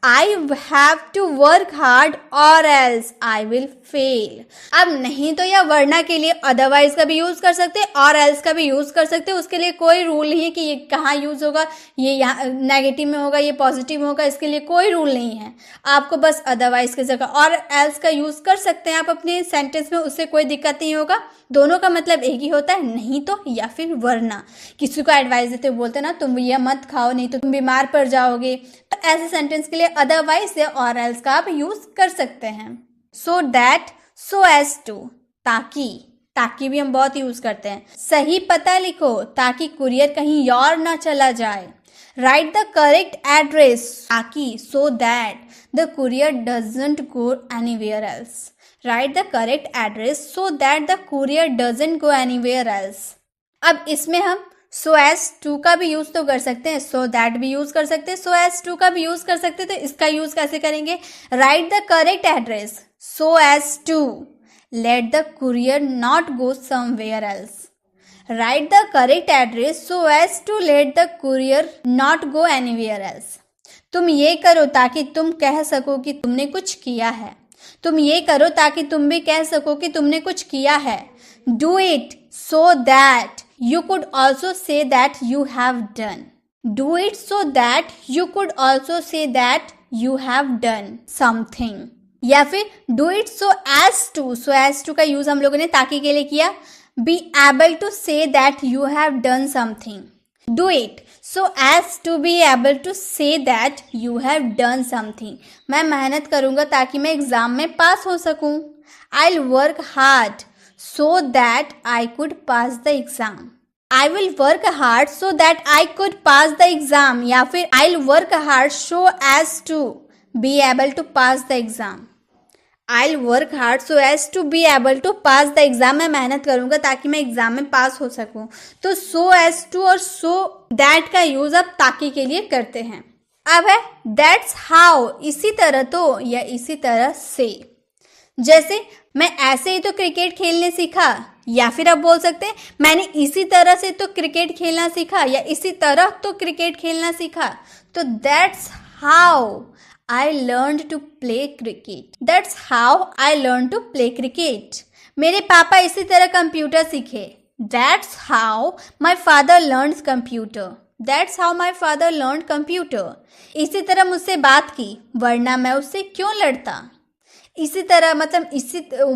I have to work hard और एल्स आई विल फेल। अब नहीं तो या वरना के लिए अदरवाइज का भी यूज कर सकते हैं और एल्स का भी यूज कर सकते हैं। उसके लिए कोई रूल नहीं है कि ये कहाँ यूज होगा, ये यहाँ नेगेटिव में होगा, ये पॉजिटिव में होगा, इसके लिए कोई रूल नहीं है। आपको बस अदरवाइज की जगह और एल्स का यूज कर सकते हैं आप अपने सेंटेंस में, उससे कोई दिक्कत नहीं होगा। दोनों का मतलब एक ही होता है, नहीं तो या फिर वरना। किसी को एडवाइस देते बोलते ना तुम ये मत खाओ नहीं तो तुम बीमार पड़ जाओगे, तो ऐसे सेंटेंस के लिए अदरवाइज या और एल्स का आप यूज कर सकते हैं। So that, so as to, ताकि, ताकि भी हम बहुत यूज करते हैं। सही पता लिखो ताकि कुरियर कहीं और ना चला जाए। राइट द करेक्ट एड्रेस ताकि, so that the courier doesn't go anywhere else. Write the correct address so that the courier doesn't go anywhere else। अब इसमें हम so as to का भी यूज तो कर सकते हैं, so that भी यूज कर सकते हैं, so as to का भी यूज कर सकते हैं। तो इसका यूज कैसे करेंगे? Write the correct address so as to let the courier not go somewhere else। Write the correct address so as to let the courier not go anywhere else। तुम ये करो ताकि तुम कह सको कि तुमने कुछ किया है। तुम ये करो ताकि तुम भी कह सको कि तुमने कुछ किया है। Do it so that you could also say that you have done. Do it so that you could also say that you have done something. या फिर do it so as to का यूज हम लोगों ने ताकि के लिए किया। Be able to say that you have done something. Do it so as to be able to say that you have done something। मैं मेहनत करूँगा ताकि मैं एग्ज़ाम में पास हो सकूँ। I'll work hard so that I could pass the exam। I will work hard so that I could pass the exam। या फिर I'll work hard so as to be able to pass the exam। I'll work hard so as to be able to pass the exam। मैं मेहनत करूँगा ताकि मैं exam में पास हो सकूँ। तो so as to और so that का यूज अब ताकि के लिए करते हैं। अब है that's how, इसी तरह तो या इसी तरह से। जैसे मैं ऐसे ही तो क्रिकेट खेलने सीखा, या फिर आप बोल सकते हैं मैंने इसी तरह से तो क्रिकेट खेलना सीखा या इसी तरह तो क्रिकेट खेलना सीखा। तो that's how I learned to play cricket। That's how I learned to play cricket। मेरे पापा इसी तरह कंप्यूटर सीखे। That's how my father learns computer। That's how my father learned computer। इसी तरह मुझसे बात की वरना मैं उससे क्यों लड़ता। इसी तरह मतलब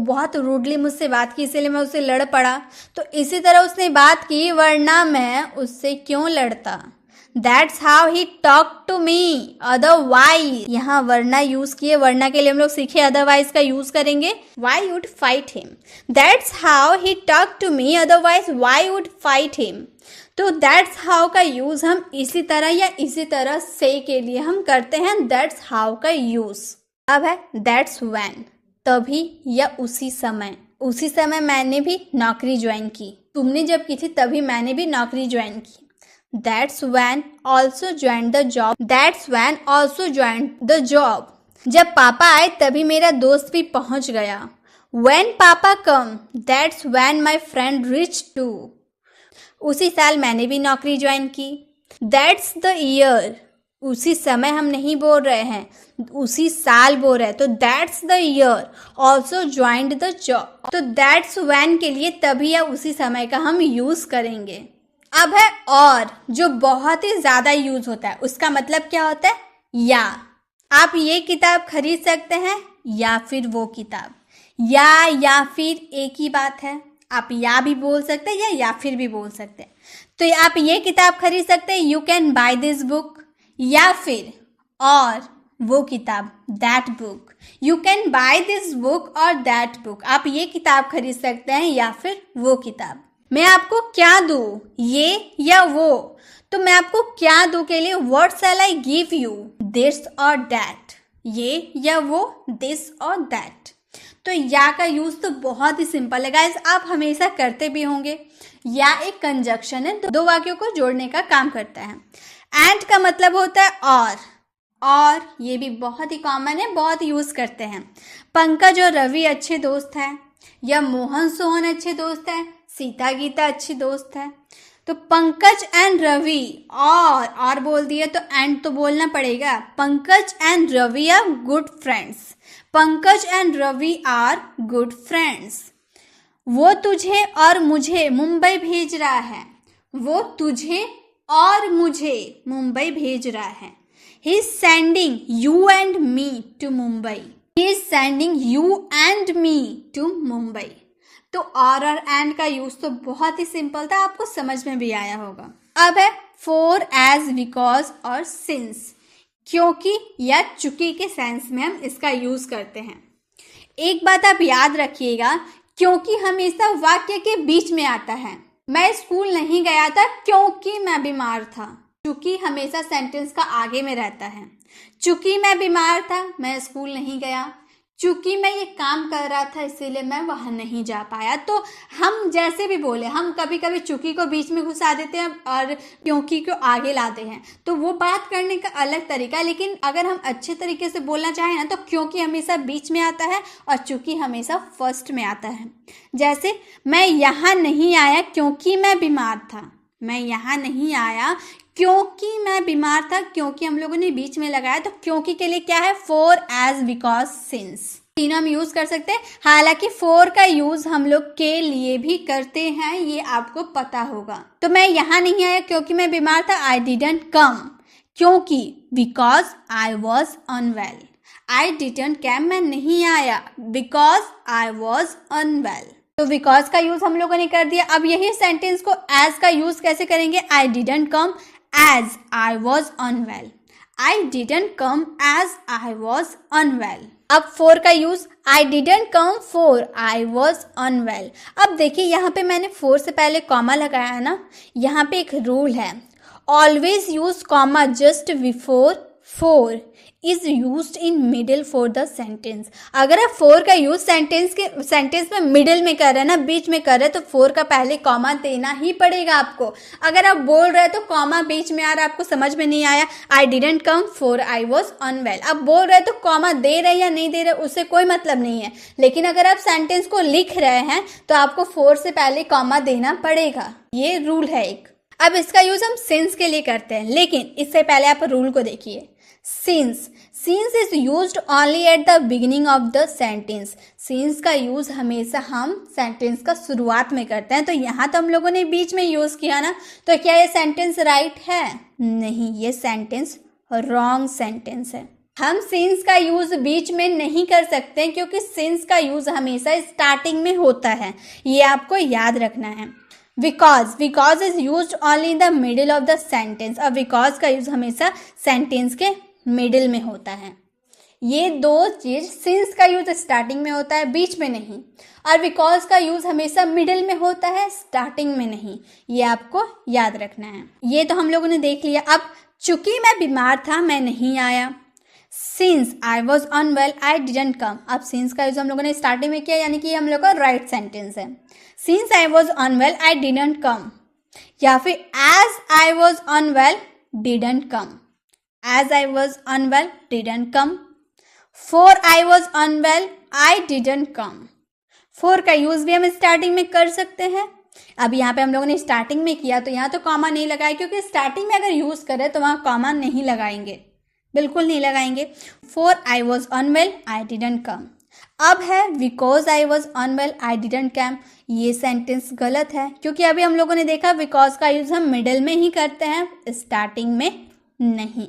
बहुत रूडली मुझसे बात की इसलिए मैं उससे लड़ पड़ा। तो इसी तरह उसने बात की वरना मैं उससे क्यों लड़ता। That's how he talked to me otherwise। यहाँ वरना यूज किए, वरना के लिए हम लोग सीखे अदरवाइज का यूज करेंगे why would fight him। That's how he talked to me otherwise why would fight him। तो that's how का यूज हम इसी तरह या इसी तरह से के लिए हम करते हैं that's how का यूज। अब है that's when, तभी या उसी समय। उसी समय मैंने भी नौकरी ज्वाइन की। तुमने जब की थी तभी मैंने भी नौकरी ज्वाइन की। That's when also joined the job। That's when also joined the job। जब पापा आए तभी मेरा दोस्त भी पहुंच गया। When पापा come, that's when my friend reached too। उसी साल मैंने भी नौकरी ज्वाइन की। That's the year। उसी समय हम नहीं बोल रहे हैं, उसी साल बोल रहे हैं। तो that's the year also joined the job। तो that's when के लिए तभी या उसी समय का हम यूज करेंगे। अब है और, जो बहुत ही ज्यादा यूज होता है। उसका मतलब क्या होता है? या। आप ये किताब खरीद सकते हैं या फिर वो किताब। या फिर एक ही बात है। आप या भी बोल सकते हैं या फिर भी बोल सकते हैं। तो आप ये किताब खरीद सकते हैं, you can by this book. या फिर और वो किताब, that book. You can by this book और दैट बुक। आप ये किताब खरीद सकते हैं या फिर वो किताब। मैं आपको क्या दूं, ये या वो। तो मैं आपको क्या दूं के लिए what shell I give you, this और दैट। ये या वो, दिस और दैट। तो या का यूज तो बहुत ही सिंपल है गाइस, आप हमेशा करते भी होंगे। या एक कंजक्शन है, दो वाक्यों को जोड़ने का काम करता है। एंड का मतलब होता है और ये भी बहुत ही कॉमन है, बहुत यूज करते हैं। पंकज और रवि अच्छे दोस्त हैं, या मोहन सोहन अच्छे दोस्त हैं, सीता गीता अच्छी दोस्त है। तो पंकज एंड रवि, और बोल दिए तो एंड तो बोलना पड़ेगा। Pankaj and Ravi are good friends. Pankaj and Ravi are good friends. वो तुझे और मुझे मुंबई भेज रहा है। वो तुझे और मुझे मुंबई भेज रहा है। He is sending you and me to Mumbai. He is sending you and me to Mumbai. तो और एंड का यूज तो बहुत ही सिंपल था, आपको समझ में भी आया होगा। अब है फॉर, एज, बिकॉज और सिंस। क्योंकि या चूंकि के सेंस में हम इसका यूज करते हैं। एक बात आप याद रखिएगा, क्योंकि हमेशा वाक्य के बीच में आता है। मैं स्कूल नहीं गया था क्योंकि मैं बीमार था। चूंकि हमेशा सेंटेंस का आगे में रहता है। चूंकि मैं बीमार था, मैं स्कूल नहीं गया। चूंकि मैं ये काम कर रहा था इसीलिए मैं वहां नहीं जा पाया। तो हम जैसे भी बोले, हम कभी कभी चूंकि को बीच में घुसा देते हैं और क्योंकि को आगे लाते हैं, तो वो बात करने का अलग तरीका है। लेकिन अगर हम अच्छे तरीके से बोलना चाहें ना, तो क्योंकि हमेशा बीच में आता है और चूंकि हमेशा फर्स्ट में आता है। जैसे मैं यहाँ नहीं आया क्योंकि मैं बीमार था। मैं यहाँ नहीं आया क्योंकि मैं बीमार था। क्योंकि हम लोगों ने बीच में लगाया, तो क्योंकि के लिए क्या है? फॉर, एज, बिकॉज, सिंस, तीनों हम यूज कर सकते हैं। हालांकि फॉर का यूज हम लोग के लिए भी करते हैं, ये आपको पता होगा। तो मैं यहाँ नहीं आया क्योंकि मैं बीमार था। आई डिडंट कम क्योंकि, because I was unwell. I didn't come, मैं नहीं आया बिकॉज आई वॉज अनवेल। तो बिकॉज का यूज हम लोगों ने कर दिया। अब यही सेंटेंस को एज का यूज कैसे करेंगे? I didn't come as I was unwell. I didn't come as I was unwell. अब फॉर का use, I didn't come for I was unwell. अब देखिए यहाँ पे मैंने फॉर से पहले कॉमा लगाया है ना। यहाँ पे एक रूल है, always use comma just before for is used in middle for the sentence. अगर आप फॉर का यूज सेंटेंस में मिडिल में कर रहे हैं ना, बीच में कर रहे हैं, तो फॉर का पहले कॉमा देना ही पड़ेगा आपको। अगर आप बोल रहे हैं तो कॉमा बीच में आ रहा है, आपको समझ में नहीं आया, I didn't come for I was unwell. आप बोल रहे हैं तो कॉमा दे रहे या नहीं दे रहे उससे कोई मतलब नहीं है। लेकिन अगर आप सेंटेंस को लिख रहे हैं तो आपको फॉर से पहले कॉमा देना पड़ेगा, ये रूल है एक। अब इसका यूज हम सिंस के लिए करते हैं, लेकिन इससे पहले आप रूल को देखिए। Since is used only at the beginning of the sentence. Since का यूज हमेशा हम सेंटेंस का शुरुआत में करते हैं। तो यहाँ तो हम लोगों ने बीच में यूज किया ना, तो क्या ये सेंटेंस राइट है? नहीं, ये सेंटेंस रॉन्ग सेंटेंस है। हम सिंस का यूज बीच में नहीं कर सकते क्योंकि सिंस का यूज हमेशा स्टार्टिंग में होता है, ये आपको याद रखना है। Because is used only in the middle of the sentence. अब बिकॉज का यूज हमेशा सेंटेंस के मिडिल में होता है। ये दो चीज, सिंस का यूज स्टार्टिंग में होता है, बीच में नहीं, और बिकॉज का यूज हमेशा मिडिल में होता है, स्टार्टिंग में नहीं। ये आपको याद रखना है। ये तो हम लोगों ने देख लिया। अब चूंकि मैं बीमार था, मैं नहीं आया। Since I was unwell I didn't come. अब सिंस का यूज हम लोगों ने स्टार्टिंग में किया, यानी कि हम लोग का राइट सेंटेंस है। Since I was unwell I didn't come, या फिर as I was unwell didn't come. As I was unwell didn't come. For I was unwell I didn't come. For का यूज भी हम स्टार्टिंग में कर सकते हैं। अब यहाँ पे हम लोगों ने स्टार्टिंग में किया तो यहाँ तो कॉमा नहीं लगाया, क्योंकि स्टार्टिंग में अगर यूज करें तो वहाँ कॉमा नहीं लगाएंगे, बिल्कुल नहीं लगाएंगे। For I was unwell I didn't come. अब है because I was unwell I didn't come. ये सेंटेंस गलत है, क्योंकि अभी हम लोगों ने देखा बिकॉज का यूज हम मिडिल में ही करते हैं, स्टार्टिंग में नहीं।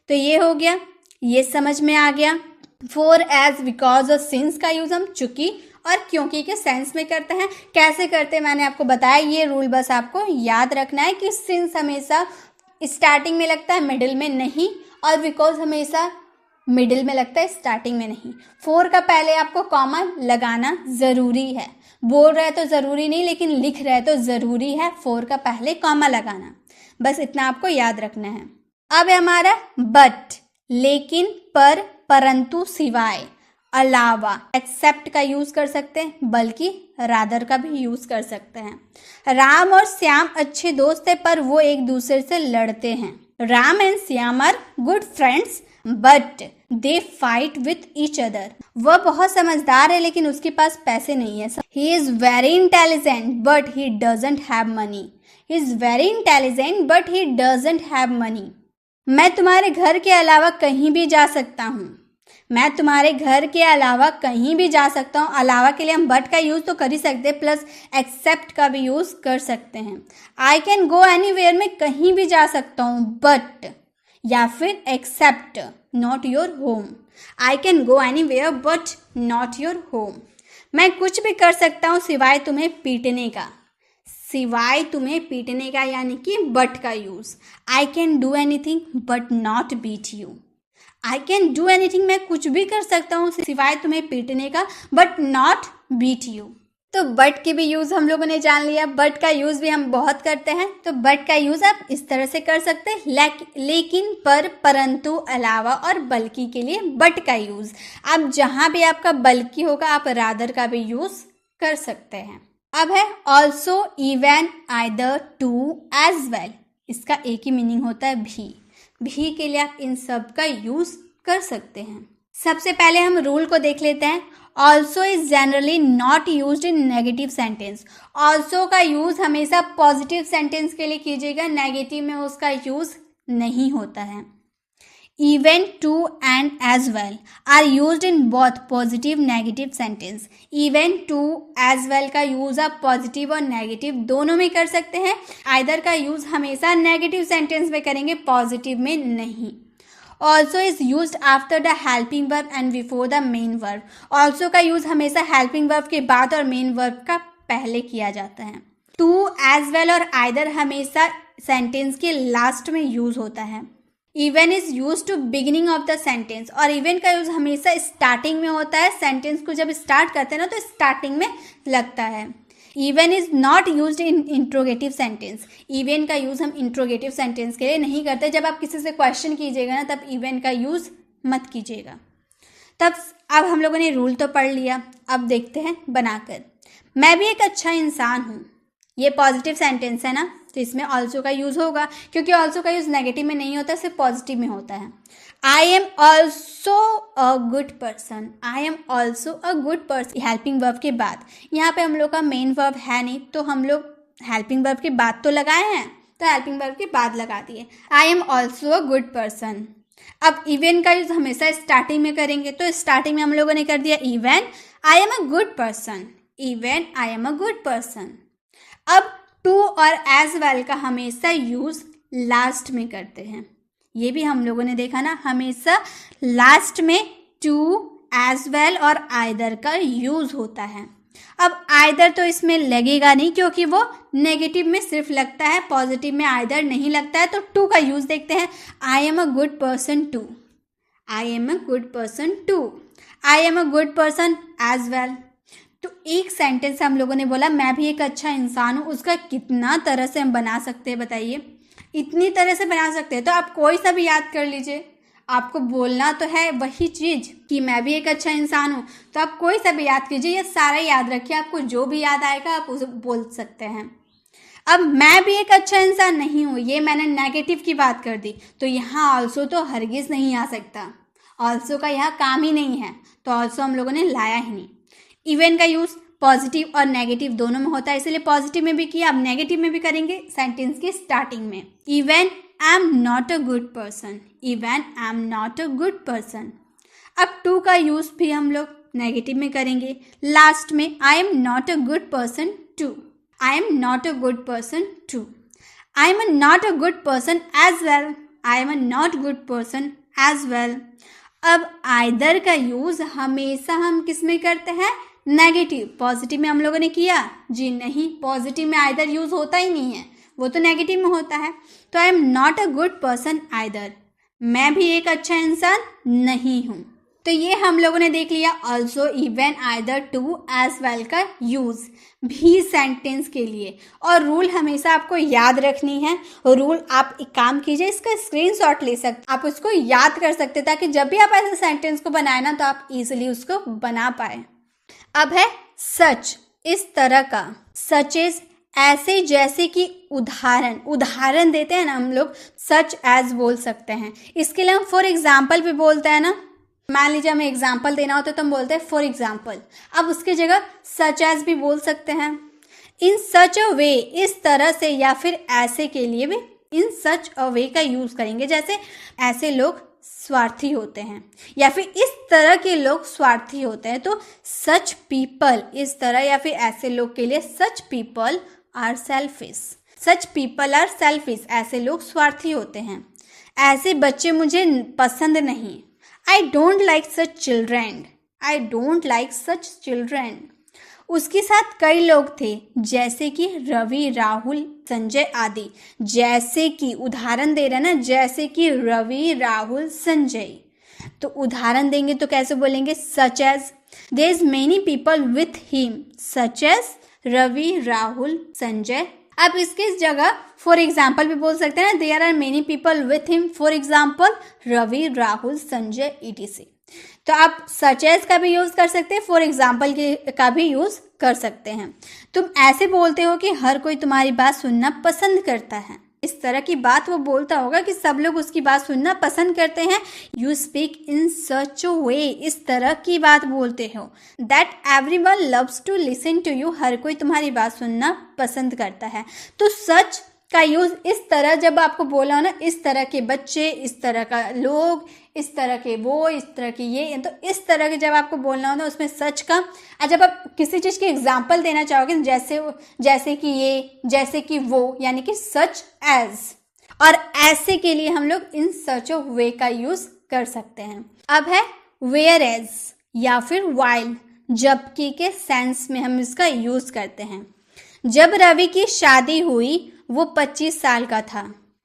तो ये हो गया, ये समझ में आ गया। फॉर, एज, बिकॉज और सिंस का यूज हम चूंकि और क्योंकि के सेंस में करते हैं। कैसे करते हैं मैंने आपको बताया, ये रूल बस आपको याद रखना है कि सिंस हमेशा स्टार्टिंग में लगता है, मिडिल में नहीं, और बिकॉज हमेशा मिडिल में लगता है, स्टार्टिंग में नहीं। फॉर का पहले आपको कॉमा लगाना जरूरी है। बोल रहे तो जरूरी नहीं, लेकिन लिख रहे तो जरूरी है फॉर का पहले कॉमा लगाना। बस इतना आपको याद रखना है। अब है हमारा बट, लेकिन, पर, परंतु, सिवाय, अलावा। एक्सेप्ट का यूज कर सकते हैं, बल्कि रादर का भी यूज कर सकते हैं। राम और श्याम अच्छे दोस्त हैं, पर वो एक दूसरे से लड़ते हैं। Ram and Shyam are good friends but they fight with each other. वह बहुत समझदार है, लेकिन उसके पास पैसे नहीं है। He is very intelligent but he doesn't have money. He is very intelligent but he doesn't have money. मैं तुम्हारे घर के अलावा कहीं भी जा सकता हूँ। मैं तुम्हारे घर के अलावा कहीं भी जा सकता हूँ। अलावा के लिए हम बट का यूज़ तो कर ही सकते हैं, प्लस एक्सेप्ट का भी यूज़ कर सकते हैं। आई कैन गो एनीवेयर, मैं कहीं भी जा सकता हूँ, बट या फिर except not your home. I can go anywhere but not your home. मैं कुछ भी कर सकता हूँ सिवाय तुम्हें पीटने का। सिवाय तुम्हें पीटने का यानी कि बट का use. I can do anything but not beat you. I can do anything, मैं कुछ भी कर सकता हूँ सिवाय तुम्हें पीटने का, बट नॉट बीट यू। तो बट की भी यूज़ हम लोगों ने जान लिया। बट का यूज़ भी हम बहुत करते हैं। तो बट का यूज़ आप इस तरह से कर सकते हैं, लेकिन, पर, परंतु, अलावा और बल्कि के लिए बट का यूज़। अब जहाँ भी आपका बल्कि होगा आप रादर का भी यूज़ कर सकते हैं। अब है also, even, either, too, as well. इसका एक ही मीनिंग होता है भी के लिए आप इन सब का यूज कर सकते हैं। सबसे पहले हम रूल को देख लेते हैं। Also is generally not used in negative sentence. Also का यूज हमेशा पॉजिटिव सेंटेंस के लिए कीजिएगा, नेगेटिव में उसका यूज नहीं होता है। Even, to and as well are used in both positive negative sentence. Even, to, as well का यूज आप पॉजिटिव और नेगेटिव दोनों में कर सकते हैं। आइदर का यूज हमेशा नेगेटिव सेंटेंस में करेंगे, पॉजिटिव में नहीं। Also is use after the helping verb and before the main verb. Also का यूज हमेशा हेल्पिंग वर्ब के बाद और मेन वर्ब का पहले किया जाता है। टू, एज वेल और आइदर हमेशा सेंटेंस के लास्ट में यूज होता है। Even is use to beginning of the sentence, और इवन का यूज हमेशा स्टार्टिंग में होता है। सेंटेंस को जब स्टार्ट करते हैं ना तो स्टार्टिंग में लगता है। Even is not use in interrogative sentence. Even का यूज हम इंट्रोगेटिव सेंटेंस के लिए नहीं करते। जब आप किसी से क्वेश्चन कीजिएगा ना तब इवन का यूज मत कीजिएगा। तब अब हम लोगों ने रूल तो पढ़ लिया, अब देखते हैं बनाकर। मैं भी एक अच्छा इंसान हूँ। ये पॉजिटिव सेंटेंस है ना, तो इसमें ऑल्सो का यूज होगा, क्योंकि ऑल्सो का यूज नेगेटिव में नहीं होता, सिर्फ पॉजिटिव में होता है। I am also a good person. I am also a good person helping verb के बाद। यहाँ पे हम लोग का मेन वर्ब है नहीं, तो हम लोग हेल्पिंग वर्ब के बाद तो लगाए हैं, तो हेल्पिंग वर्ब के बाद लगा दिए। I am also a good person. अब इवन का यूज हमेशा स्टार्टिंग में करेंगे, तो स्टार्टिंग में हम लोगों ने कर दिया even I am a good person. Even I am a good person. अब टू और एज वेल का हमेशा यूज लास्ट में करते हैं। ये भी हम लोगों ने देखा ना, हमेशा लास्ट में टू, एज वेल और आइदर का यूज होता है। अब आइदर तो इसमें लगेगा नहीं, क्योंकि वो नेगेटिव में सिर्फ लगता है, पॉजिटिव में आइदर नहीं लगता है। तो टू का यूज देखते हैं। I am a good person too. I am a good person too. I am a good person as well. तो एक सेंटेंस हम लोगों ने बोला मैं भी एक अच्छा इंसान हूँ, उसका कितना तरह से हम बना सकते हैं बताइए। इतनी तरह से बना सकते हैं, तो आप कोई सा भी याद कर लीजिए। आपको बोलना तो है वही चीज़ कि मैं भी एक अच्छा इंसान हूँ, तो आप कोई सा भी याद कीजिए, ये सारा याद रखिए। आपको जो भी याद आएगा आप उसे बोल सकते हैं। अब मैं भी एक अच्छा इंसान नहीं हूँ, ये मैंने नेगेटिव की बात कर दी, तो यहाँ ऑल्सो तो हरगिज़ नहीं आ सकता। ऑल्सो का यहाँ काम ही नहीं है, तो ऑल्सो हम लोगों ने लाया ही नहीं। इवन का यूज पॉजिटिव और नेगेटिव दोनों में होता है, इसलिए पॉजिटिव में भी किया, अब नेगेटिव में भी करेंगे सेंटेंस के स्टार्टिंग में। Even I am not a good person. Even I am not a good person. अब टू का यूज भी हम लोग नेगेटिव में करेंगे, लास्ट में I am not a good person too. I am not a good person too. I am not a good person as well. I am not good person as well. अब either का use हमेशा हम किस में करते हैं? Negative. Positive में हम लोगों ने किया जी नहीं, पॉजिटिव में आइदर यूज होता ही नहीं है, वो तो नेगेटिव में होता है। तो आई am not a good person either. मैं भी एक अच्छा इंसान नहीं हूँ। तो ये हम लोगों ने देख लिया also, even, either, too, as well का यूज भी सेंटेंस के लिए। और रूल हमेशा आपको याद रखनी है। रूल आप एक काम कीजिए, इसका स्क्रीनशॉट ले सकते, आप उसको याद कर सकते, ताकि जब भी आप ऐसे सेंटेंस को बनाए ना तो आप इजीली उसको बना पाए। अब है सच, इस तरह का। सच इज ऐसे, जैसे कि उदाहरण। उदाहरण देते हैं ना हम लोग, सच एज बोल सकते हैं। इसके लिए हम फॉर एग्जाम्पल भी बोलते हैं ना। मान लीजिए हमें एग्जाम्पल देना होता है तो हम बोलते हैं फॉर एग्जाम्पल। अब उसकी जगह सच एज भी बोल सकते हैं। इन सच अ वे, इस तरह से या फिर ऐसे के लिए भी इन सच अ वे का यूज करेंगे। जैसे ऐसे लोग स्वार्थी होते हैं या फिर इस तरह के लोग स्वार्थी होते हैं, तो सच पीपल, इस तरह या फिर ऐसे लोग के लिए such people are selfish, such people are selfish, ऐसे लोग स्वार्थी होते हैं। ऐसे बच्चे मुझे पसंद नहीं, I don't like such children, I don't like such children. उसके साथ कई लोग थे जैसे कि रवि, राहुल, संजय आदि। जैसे कि उदाहरण दे रहे हैं ना, जैसे कि रवि, राहुल, संजय, तो उदाहरण देंगे तो कैसे बोलेंगे, such as there is many people with him, such as Ravi, Rahul, Sanjay. अब इसके जगह फॉर एग्जाम्पल भी बोल सकते हैं, there are many people with him, for example Ravi, Rahul, Sanjay etc। तो आप सच एज का भी यूज कर सकते हैं, फॉर एग्जाम्पल का भी यूज कर सकते हैं। तुम ऐसे बोलते हो कि हर कोई तुम्हारी बात सुनना पसंद करता है, इस तरह की बात वो बोलता होगा कि सब लोग उसकी बात सुनना पसंद करते हैं। यू स्पीक इन सच अ वे, इस तरह की बात बोलते हो, that everyone loves to listen to you, हर कोई तुम्हारी बात सुनना पसंद करता है। तो सच का यूज इस तरह जब आपको बोला हो ना, इस तरह के बच्चे, इस तरह का लोग, इस तरह के वो, इस तरह की ये, तो इस तरह के जब आपको बोलना हो ना उसमें सच का। और जब आप किसी चीज की एग्जाम्पल देना चाहोगे, जैसे कि ये, जैसे कि वो, यानी कि सच एज। और ऐसे के लिए हम लोग इन सच ऑफ वे का यूज कर सकते हैं। अब है वेयर एज या फिर वाइल, जबकि के सेंस में हम इसका यूज करते हैं। जब रवि की शादी हुई वो 25 साल का था,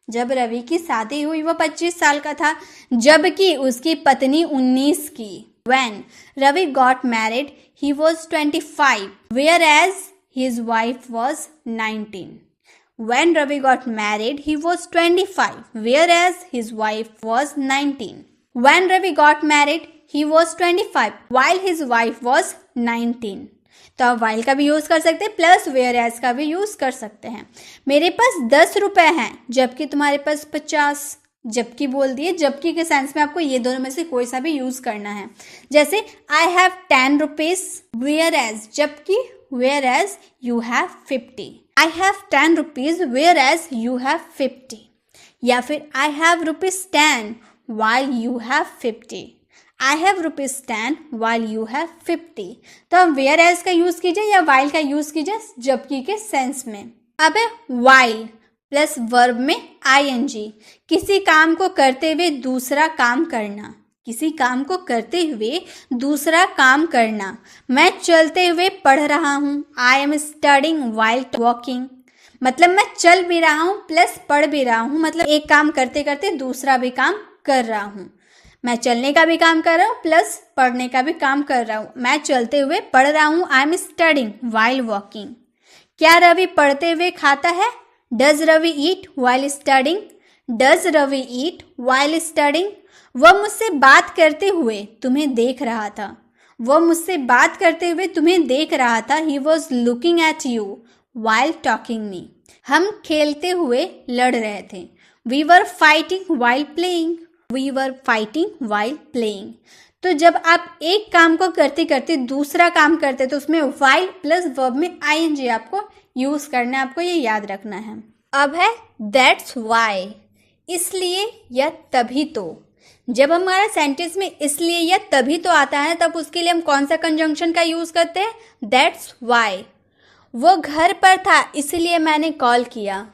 जब रवि की शादी हुई वो 25 साल का था, जबकि उसकी पत्नी 19 की। When Ravi got married, he was 25, whereas his wife was 19. When Ravi got married, he was 25, whereas his wife was 19. When Ravi got married, he was 25, while his wife was 19. तो आप वाइल का भी use कर सकते हैं, plus wear as का भी use कर सकते हैं। मेरे पास 10 रुपए हैं जबकि तुम्हारे पास 50, जबकि बोल दिए, जबकि के सेंस में आपको ये दोनों में से कोई सा भी यूज करना है। जैसे I have 10 rupees whereas, जबकि whereas you have 50, I have 10 rupees whereas you have 50। या फिर I have ₹10 while you have 50, I have ₹10 while you have 50। तो हम वेयर एज का यूज कीजिए या वाइल का यूज कीजिए जबकि के सेंस में। अब है वाइल प्लस वर्ब में ing, किसी काम को करते हुए दूसरा काम करना, किसी काम को करते हुए दूसरा काम करना। मैं चलते हुए पढ़ रहा हूँ, I am studying while walking, मतलब मैं चल भी रहा हूँ प्लस पढ़ भी रहा हूँ, मतलब एक काम करते करते दूसरा भी काम कर रहा हूँ। मैं चलने का भी काम कर रहा हूँ प्लस पढ़ने का भी काम कर रहा हूँ। मैं चलते हुए पढ़ रहा हूँ, I am studying while walking. क्या रवि पढ़ते हुए खाता है, does Ravi eat while studying, does Ravi eat while studying. वह मुझसे बात करते हुए तुम्हें देख रहा था, वह मुझसे बात करते हुए तुम्हें देख रहा था, he was looking at you while talking me. हम खेलते हुए लड़ रहे थे, we were fighting while playing, we were fighting while playing. तो जब आप एक काम को करते करते दूसरा काम करते तो उसमें वाइल प्लस वर्ब में ing आपको यूज करना है, आपको ये याद रखना है। अब है दैट्स वाई, इसलिए या तभी तो। जब हमारा सेंटेंस में इसलिए या तभी तो आता है तब उसके लिए हम कौन सा कंजंक्शन का यूज करते हैं, दैट्स वाई। वो घर पर था इसलिए मैंने कॉल किया,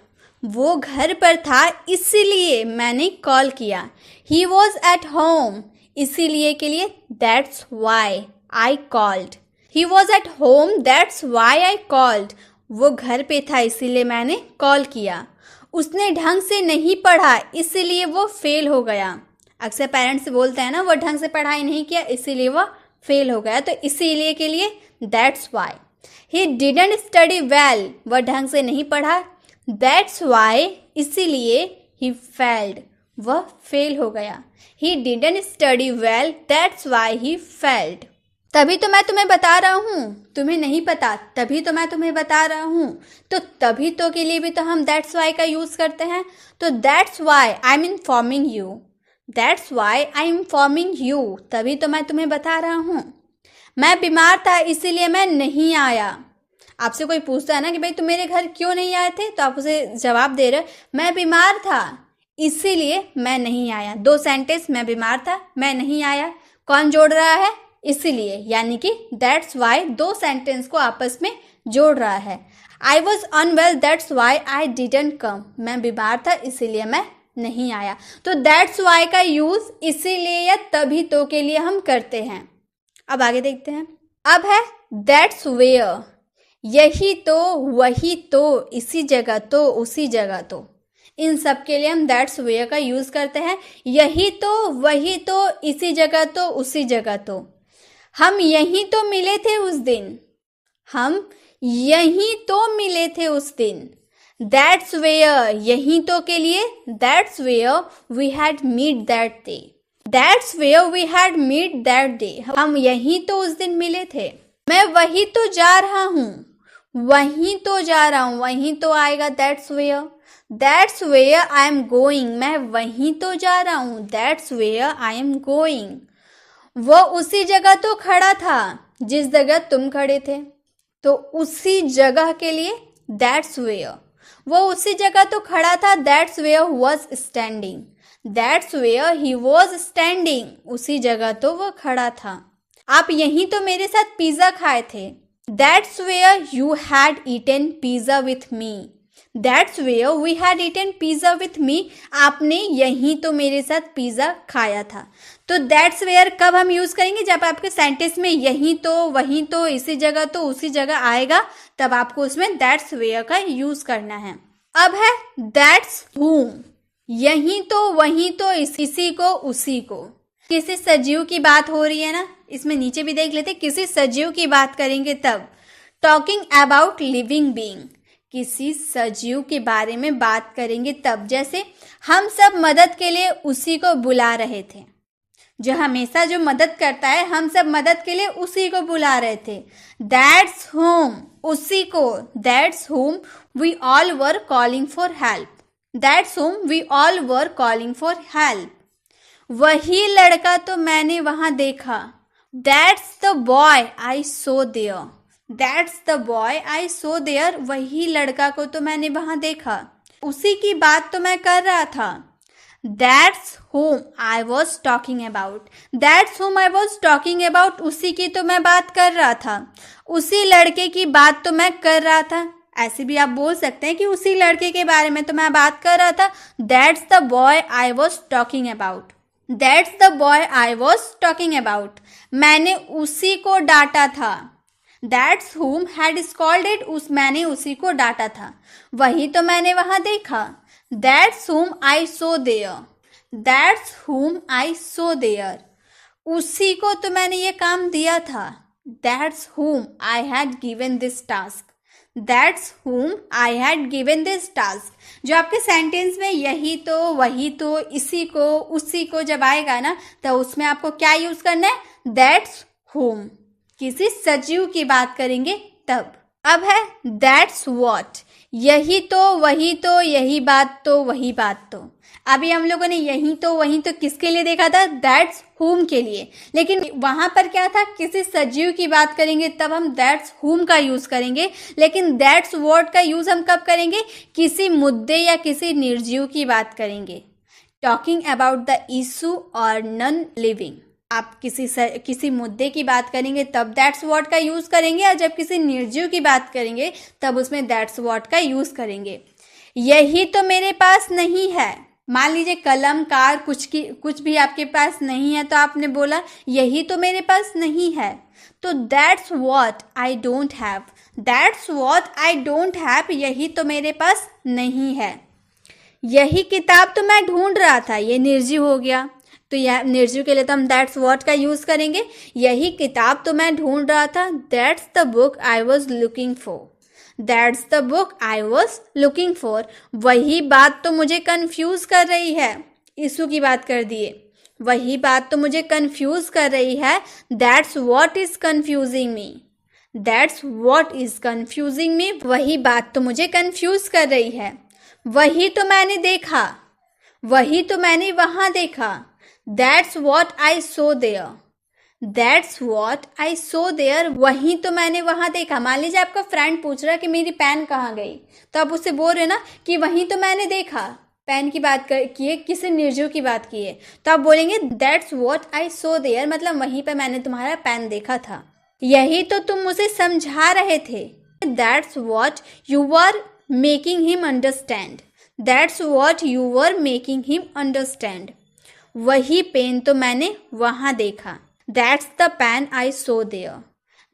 वो घर पर था इसीलिए मैंने कॉल किया। ही वॉज एट होम, इसीलिए के लिए that's why I called, he was at home that's why I called. वो घर पे था इसीलिए मैंने कॉल किया। उसने ढंग से नहीं पढ़ा इसीलिए वो फेल हो गया। अक्सर पेरेंट्स बोलते हैं ना, वो ढंग से पढ़ाई नहीं किया इसीलिए वो फेल हो गया, तो इसीलिए के लिए that's why. He didn't study well, वह ढंग से नहीं पढ़ा, दैट्स वाई इसीलिए ही फेल्ड, वह फेल हो गया। He didn't study well that's why he failed. तभी तो मैं तुम्हें बता रहा हूँ, तुम्हें नहीं पता तभी तो मैं तुम्हें बता रहा हूँ। तो तभी तो के लिए भी तो हम दैट्स वाई का यूज करते हैं। तो that's why I am informing you, that's why I am informing you, तभी तो मैं तुम्हें बता रहा हूँ। मैं बीमार था इसीलिए मैं नहीं आया, आपसे कोई पूछता है ना कि भाई तुम मेरे घर क्यों नहीं आए थे, तो आप उसे जवाब दे रहे हो मैं बीमार था इसीलिए मैं नहीं आया। दो सेंटेंस, मैं बीमार था, मैं नहीं आया, कौन जोड़ रहा है? इसीलिए, यानी कि दैट्स वाई दो सेंटेंस को आपस में जोड़ रहा है। I was unwell that's why I didn't come, मैं बीमार था इसीलिए मैं नहीं आया। तो दैट्स वाई का यूज इसीलिए या तभी तो के लिए हम करते हैं। अब आगे देखते हैं। अब है दैट्स वेयर, यही तो, वही तो, इसी जगह तो, उसी जगह तो। इन सब के लिए हम दैट्स वेयर का यूज करते हैं। यही तो, वही तो, इसी जगह तो, उसी जगह तो। हम यहीं तो मिले थे उस दिन, हम यहीं तो मिले थे उस दिन। दैट्स वेयर, यहीं तो के लिए that's where we had meet that day, that's where we had meet that day. हम यहीं तो उस दिन मिले थे। मैं वहीं तो जा रहा हूँ, वहीं तो जा रहा हूँ, वहीं तो आएगा that's where. That's where I am going, मैं वहीं तो जा रहा हूँ, that's where I am going. वो उसी जगह तो खड़ा था जिस जगह तुम खड़े थे, तो उसी जगह के लिए दैट्स वेयर। वो उसी जगह तो खड़ा था, that's where was standing, that's where he was standing, उसी जगह तो वो खड़ा था। आप यहीं तो मेरे साथ पिज्जा खाए थे, that's where you had eaten pizza with me, that's where we had eaten pizza with me. आपने यहीं तो मेरे साथ पिज्जा खाया था। तो दैट्स वेयर कब हम यूज करेंगे? जब आपके सेंटेंस में यहीं तो, वहीं तो, इसी जगह तो, उसी जगह आएगा, तब आपको उसमें दैट्स वेयर का यूज करना है। अब है दैट्स whom, यहीं तो, वहीं तो, इसी को, उसी को। किसी सजीव की बात हो रही है ना, इसमें नीचे भी देख लेते, किसी सजीव की बात करेंगे तब। टॉकिंग अबाउट लिविंग बीइंग, किसी सजीव के बारे में बात करेंगे तब। जैसे हम सब मदद के लिए उसी को बुला रहे थे, जो हमेशा जो मदद करता है, हम सब मदद के लिए उसी को बुला रहे थे। दैट्स whom, उसी को, that's whom we all were calling for help, that's whom we all were calling for help। वही लड़का तो मैंने वहां देखा, that's the boy I saw there, that's the boy I saw there. वही लड़का को तो मैंने वहां देखा, उसी की बात तो मैं कर रहा था। That's whom I was talking about, that's whom I was talking about, उसी की तो मैं बात कर रहा था, उसी लड़के की बात तो मैं कर रहा था। ऐसे भी आप बोल सकते हैं कि उसी लड़के के बारे में तो मैं बात कर रहा था। That's the boy I was talking about, that's the boy I was talking about. मैंने उसी को डांटा था, दैट्स whom had scolded, मैंने उसी को डांटा था, वही तो मैंने वहां देखा। That's whom I saw there, that's whom I saw there, उसी को तो मैंने ये काम दिया था। That's whom I had given this task, that's whom I had given this task। जो आपके सेंटेंस में यही तो, वही तो, इसी को, उसी को जब आएगा ना, तो उसमें आपको क्या यूज करना है? That's whom। किसी सजीव की बात करेंगे तब। अब है दैट्स व्हाट, यही तो, वही तो, यही बात तो, वही बात तो। अभी हम लोगों ने यही तो, वही तो किसके लिए देखा था? दैट्स whom के लिए। लेकिन वहां पर क्या था? किसी सजीव की बात करेंगे तब हम दैट्स whom का यूज करेंगे। लेकिन दैट्स व्हाट का यूज हम कब करेंगे? किसी मुद्दे या किसी निर्जीव की बात करेंगे। टॉकिंग अबाउट द इशू और नॉन लिविंग, आप किसी मुद्दे की बात करेंगे तब दैट्स व्हाट का यूज करेंगे, और जब किसी निर्जीव की बात करेंगे तब उसमें दैट्स व्हाट का यूज करेंगे। यही तो मेरे पास नहीं है, मान लीजिए कलम, कार, कुछ भी आपके पास नहीं है, तो आपने बोला यही तो मेरे पास नहीं है, तो that's what I don't have, that's what I don't have, यही तो मेरे पास नहीं है। यही किताब तो मैं ढूंढ रहा था, ये निर्जीव हो गया, तो यह निर्जीव के लिए तो हम दैट्स व्हाट का यूज करेंगे। यही किताब तो मैं ढूंढ रहा था, that's the book I was looking for, that's the book I was looking for. वही बात तो मुझे कंफ्यूज कर रही है, इशू की बात कर दिए, वही बात तो मुझे कंफ्यूज कर रही है। That's what is confusing me, that's what is confusing me, वही बात तो मुझे कंफ्यूज कर रही है। वही तो मैंने देखा, वही तो मैंने वहां देखा। That's what I saw there, that's what I saw there, वही तो मैंने वहां देखा। मान लीजिए आपका फ्रेंड पूछ रहा है कि मेरी पेन कहाँ गई, तो आप उससे बोल रहे ना कि वही तो मैंने देखा। पेन की बात किए, किसी निर्जीव की बात की है, तो आप बोलेंगे that's what I saw there, मतलब वहीं पे मैंने तुम्हारा पेन देखा था, यही तो तुम मुझे समझा रहे थे। That's what you were making him understand, that's what you were making him understand, वही पेन तो मैंने वहां देखा। That's the pen I saw there,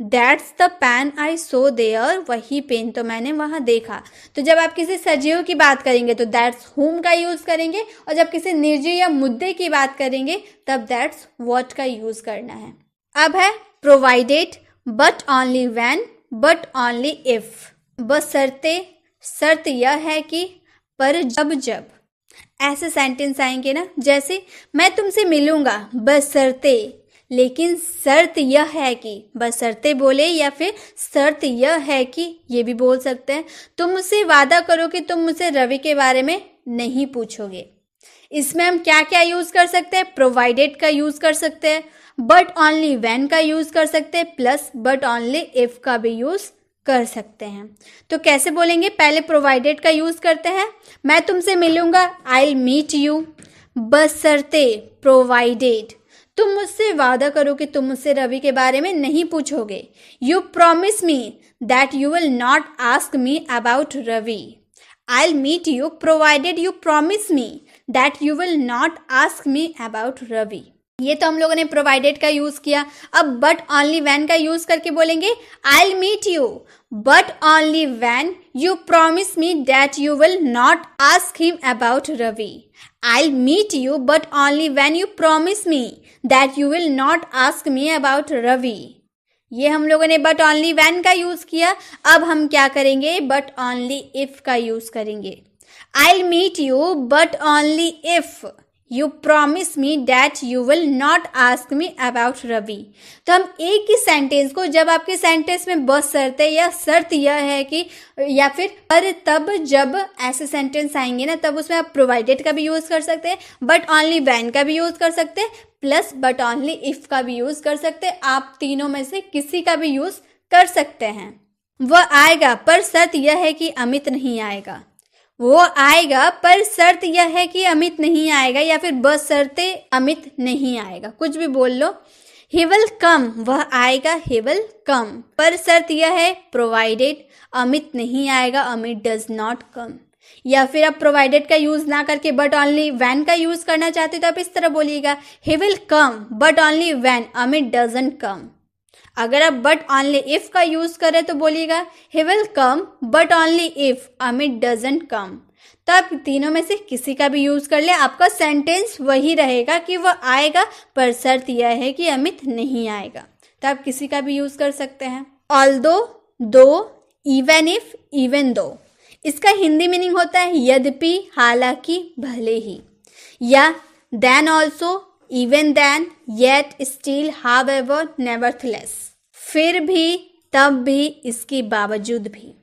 that's the pen I saw there, वही पेन तो मैंने वहां देखा। तो जब आप किसी सजीव की बात करेंगे तो दैट्स हुम का यूज करेंगे, और जब किसी निर्जीव या मुद्दे की बात करेंगे तब दैट्स व्हाट का यूज करना है। अब है provided but only when, but only if, बशर्ते, शर्त यह है कि, पर जब जब। ऐसे सेंटेंस आएंगे ना, जैसे मैं तुमसे मिलूंगा बशर्ते, लेकिन शर्त यह है कि, बशर्ते बोले या फिर शर्त यह है कि, ये भी बोल सकते हैं। तुम मुझसे वादा करो कि तुम मुझसे रवि के बारे में नहीं पूछोगे। इसमें हम क्या क्या यूज कर सकते हैं? प्रोवाइडेड का यूज कर सकते हैं, बट ओनली व्हेन का यूज कर सकते हैं, प्लस बट ओनली इफ का भी यूज कर सकते हैं। तो कैसे बोलेंगे? पहले प्रोवाइडेड का यूज करते हैं, मैं तुमसे मिलूंगा, आई विल मीट यू, बशर्ते प्रोवाइडेड तुम मुझसे वादा करो कि तुम मुझसे रवि के बारे में नहीं पूछोगे। You promise me that you will not ask me about Ravi. I will meet you provided you promise me that you will not ask me about Ravi. ये तो हम लोगों ने प्रोवाइडेड का यूज किया। अब बट ओनली व्हेन का यूज करके बोलेंगे, I will meet you but only when you promise me that you will not ask him about Ravi. I will meet you but only when you promise me that you will not ask me about Ravi. ये हम लोगों ने but only when का use किया। अब हम क्या करेंगे? बट ओनली इफ का यूज करेंगे। I will meet you but only if you promise me that you will not ask me about Ravi. तो हम एक ही सेंटेंस को, जब आपके सेंटेंस में बशर्ते या शर्त यह है कि, या फिर पर तब जब ऐसे सेंटेंस आएंगे ना, तब उसमें आप प्रोवाइडेड का भी यूज कर सकते हैं, बट ओनली व्हेन का भी यूज कर सकते हैं, प्लस बट ओनली इफ का भी यूज कर सकते हैं। आप तीनों में से किसी का भी यूज कर सकते हैं। वह आएगा पर शर्त यह है कि अमित नहीं आएगा। वो आएगा पर शर्त यह है कि अमित नहीं आएगा, या फिर बशर्ते अमित नहीं आएगा, कुछ भी बोल लो। ही विल कम, वह आएगा, ही विल कम, पर शर्त यह है प्रोवाइडेड अमित नहीं आएगा, अमित डज नॉट कम। या फिर आप प्रोवाइडेड का यूज ना करके बट ओनली व्हेन का यूज करना चाहते हो तो आप इस तरह बोलिएगा, he will come but only when Amit doesn't come. अगर आप बट ओनली इफ का यूज करें तो बोलिएगा, he will come but only if Amit doesn't come. तो आप तीनों में से किसी का भी यूज कर ले, आपका सेंटेंस वही रहेगा कि वह आएगा, पर शर्त यह है कि अमित नहीं आएगा। तो आप किसी का भी यूज कर सकते हैं। ऑल्दो, दो, इवन इफ, इवन दो, इसका हिंदी मीनिंग होता है यद्यपि, हालांकि, भले ही। या then also, even then, yet, still, however, nevertheless, फिर भी, तब भी, इसके बावजूद भी।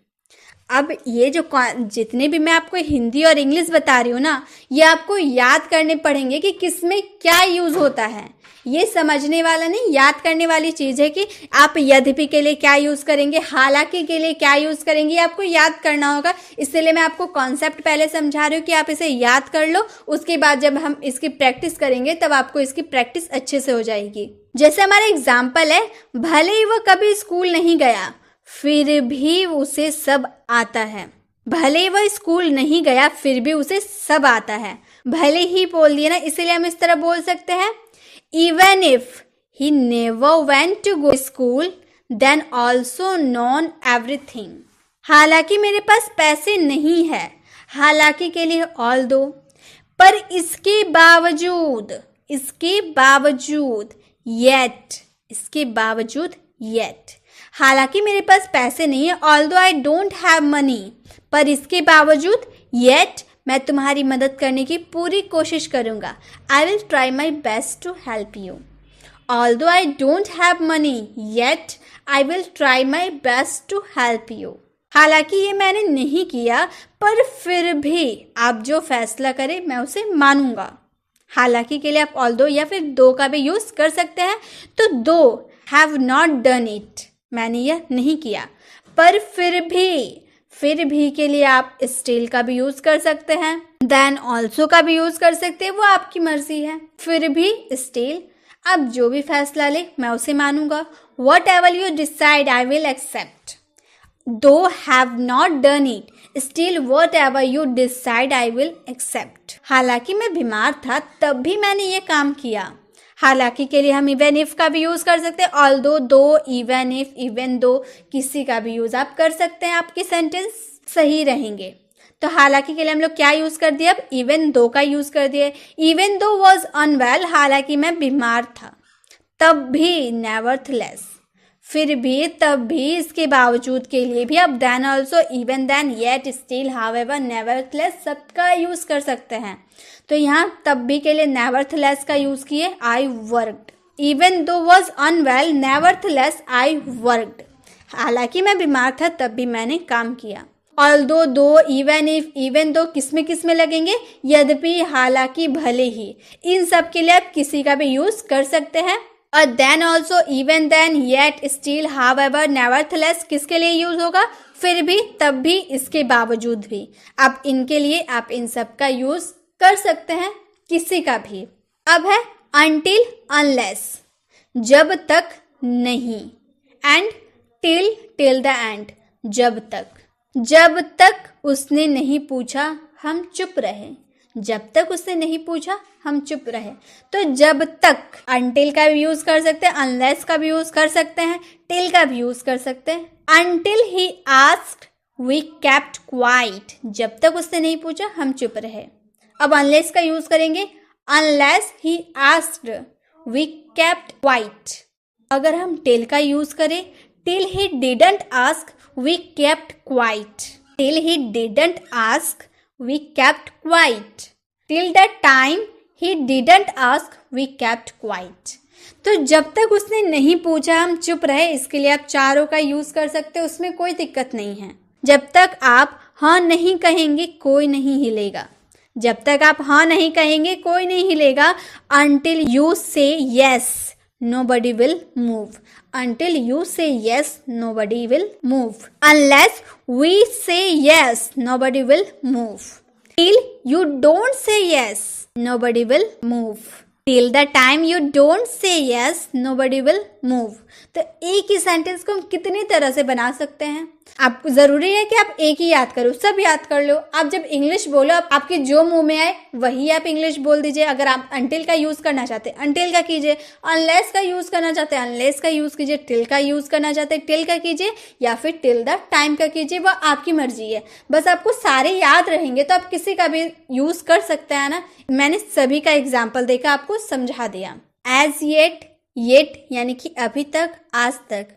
अब ये जो जितने भी मैं आपको हिंदी और इंग्लिश बता रही हूँ ना, ये आपको याद करने पड़ेंगे कि किस में क्या यूज होता है। ये समझने वाला नहीं, याद करने वाली चीज है कि आप यद्यपि के लिए क्या यूज करेंगे, हालांकि के लिए क्या यूज करेंगे, आपको याद करना होगा। इसलिए मैं आपको कॉन्सेप्ट पहले समझा रही हूँ कि आप इसे याद कर लो, उसके बाद जब हम इसकी प्रैक्टिस करेंगे तब आपको इसकी प्रैक्टिस अच्छे से हो जाएगी। जैसे हमारा एग्जाम्पल है, भले ही वो कभी स्कूल नहीं गया फिर भी उसे सब आता है। भले ही वह स्कूल नहीं गया फिर भी उसे सब आता है। भले ही बोल दिया ना, इसलिए हम इस तरह बोल सकते हैं, even if he never went to go to school then also known everything। हालांकि मेरे पास पैसे नहीं है, हालांकि के लिए although, पर इसके बावजूद, इसके बावजूद, yet, इसके बावजूद, yet। हालांकि मेरे पास पैसे नहीं है, although I don't have money, पर इसके बावजूद, yet, मैं तुम्हारी मदद करने की पूरी कोशिश करूंगा। I will try my best to help you। Although I don't have money, yet I will try my best to help you। हालांकि ये मैंने नहीं किया, पर फिर भी आप जो फैसला करें मैं उसे मानूंगा। हालांकि के लिए आप ऑल्दो या फिर दो का भी यूज कर सकते हैं। तो दो हैव नॉट डन इट, मैंने यह नहीं किया। पर फिर भी के लिए आप स्टिल का भी यूज कर सकते हैं, देन ऑल्सो का भी यूज कर सकते हैं, वो आपकी मर्जी है। फिर भी, स्टिल, आप जो भी फैसला ले मैं उसे मानूंगा। Whatever you decide I will accept. Though have not done it, still whatever you decide I will accept. हालांकि मैं बीमार था तब भी मैंने ये काम किया। हालांकि के लिए हम इवन इफ का भी यूज कर सकते हैं, ऑल्दो, दो, इवन इफ, इवन दो, किसी का भी यूज आप कर सकते हैं, आपके सेंटेंस सही रहेंगे। तो हालांकि के लिए हम लोग क्या यूज कर दिए, अब इवन दो का यूज कर दिए। इवन दो वॉज अनवेल, हालांकि मैं बीमार था, तब भी, नेवरथलेस, फिर भी, तब भी, इसके बावजूद के लिए भी। अब then also, even then, yet, still, however, nevertheless सबका यूज कर सकते हैं। तो यहाँ तब भी के लिए नेवरथलेस का यूज किए, I worked. Even though was unwell, nevertheless I worked, हालांकि मैं बीमार था तब भी मैंने काम किया। ऑल्दो, दो, इवन इफ, इवन दो किस में लगेंगे, यद्यपि, हालांकि, भले ही, इन सब के लिए आप किसी का भी यूज कर सकते हैं। और then also, even then, yet, still, however, nevertheless किसके लिए यूज होगा, फिर भी, तब भी, इसके बावजूद भी। आप इनके लिए आप इन सब का यूज कर सकते हैं, किसी का भी। अब है अनटिल, अनलेस, जब तक नहीं, एंड टिल द एंड, जब तक उसने नहीं पूछा हम चुप रहे, जब तक उसने नहीं पूछा हम चुप रहे। तो जब तक, अनटिल का भी यूज कर सकते हैं, अनलेस का भी यूज कर सकते हैं, टिल का भी यूज कर सकते हैं। Until he asked we kept quiet, जब तक उसने नहीं पूछा हम चुप रहे। अब अनलेस का यूज करेंगे, unless he asked we kept quiet. अगर हम टिल का यूज करें, till he didn't ask we kept quiet, till he didn't ask we kept quiet, till the time he didn't ask we kept quiet। तो जब तक उसने नहीं पूछा हम चुप रहे, इसके लिए आप चारों का यूज कर सकते हो, उसमें कोई दिक्कत नहीं है। जब तक आप हाँ नहीं कहेंगे कोई नहीं हिलेगा, जब तक आप हाँ नहीं कहेंगे कोई नहीं हिलेगा। until you say yes nobody will move, until you say yes nobody will move, unless we say yes nobody will move, till you don't say yes nobody will move, till the time you don't say yes nobody will move। तो एक ही sentence को हम कितनी तरह से बना सकते हैं, आपको जरूरी है कि आप एक ही याद करो, सब याद कर लो। आप जब इंग्लिश बोलो, आपके जो मुंह में आए वही आप इंग्लिश बोल दीजिए। अगर आप अनटिल का यूज करना चाहते हैं अनटिल का कीजिए, अनलेस का यूज करना चाहते हैं अनलेस का यूज कीजिए, टिल का यूज करना चाहते हैं टिल का कीजिए, या फिर टिल द टाइम का कीजिए, वह आपकी मर्जी है। बस आपको सारे याद रहेंगे तो आप किसी का भी यूज कर सकते हैं ना। मैंने सभी का एग्जाम्पल देकर आपको समझा दिया। एज येट यानी कि अभी तक, आज तक,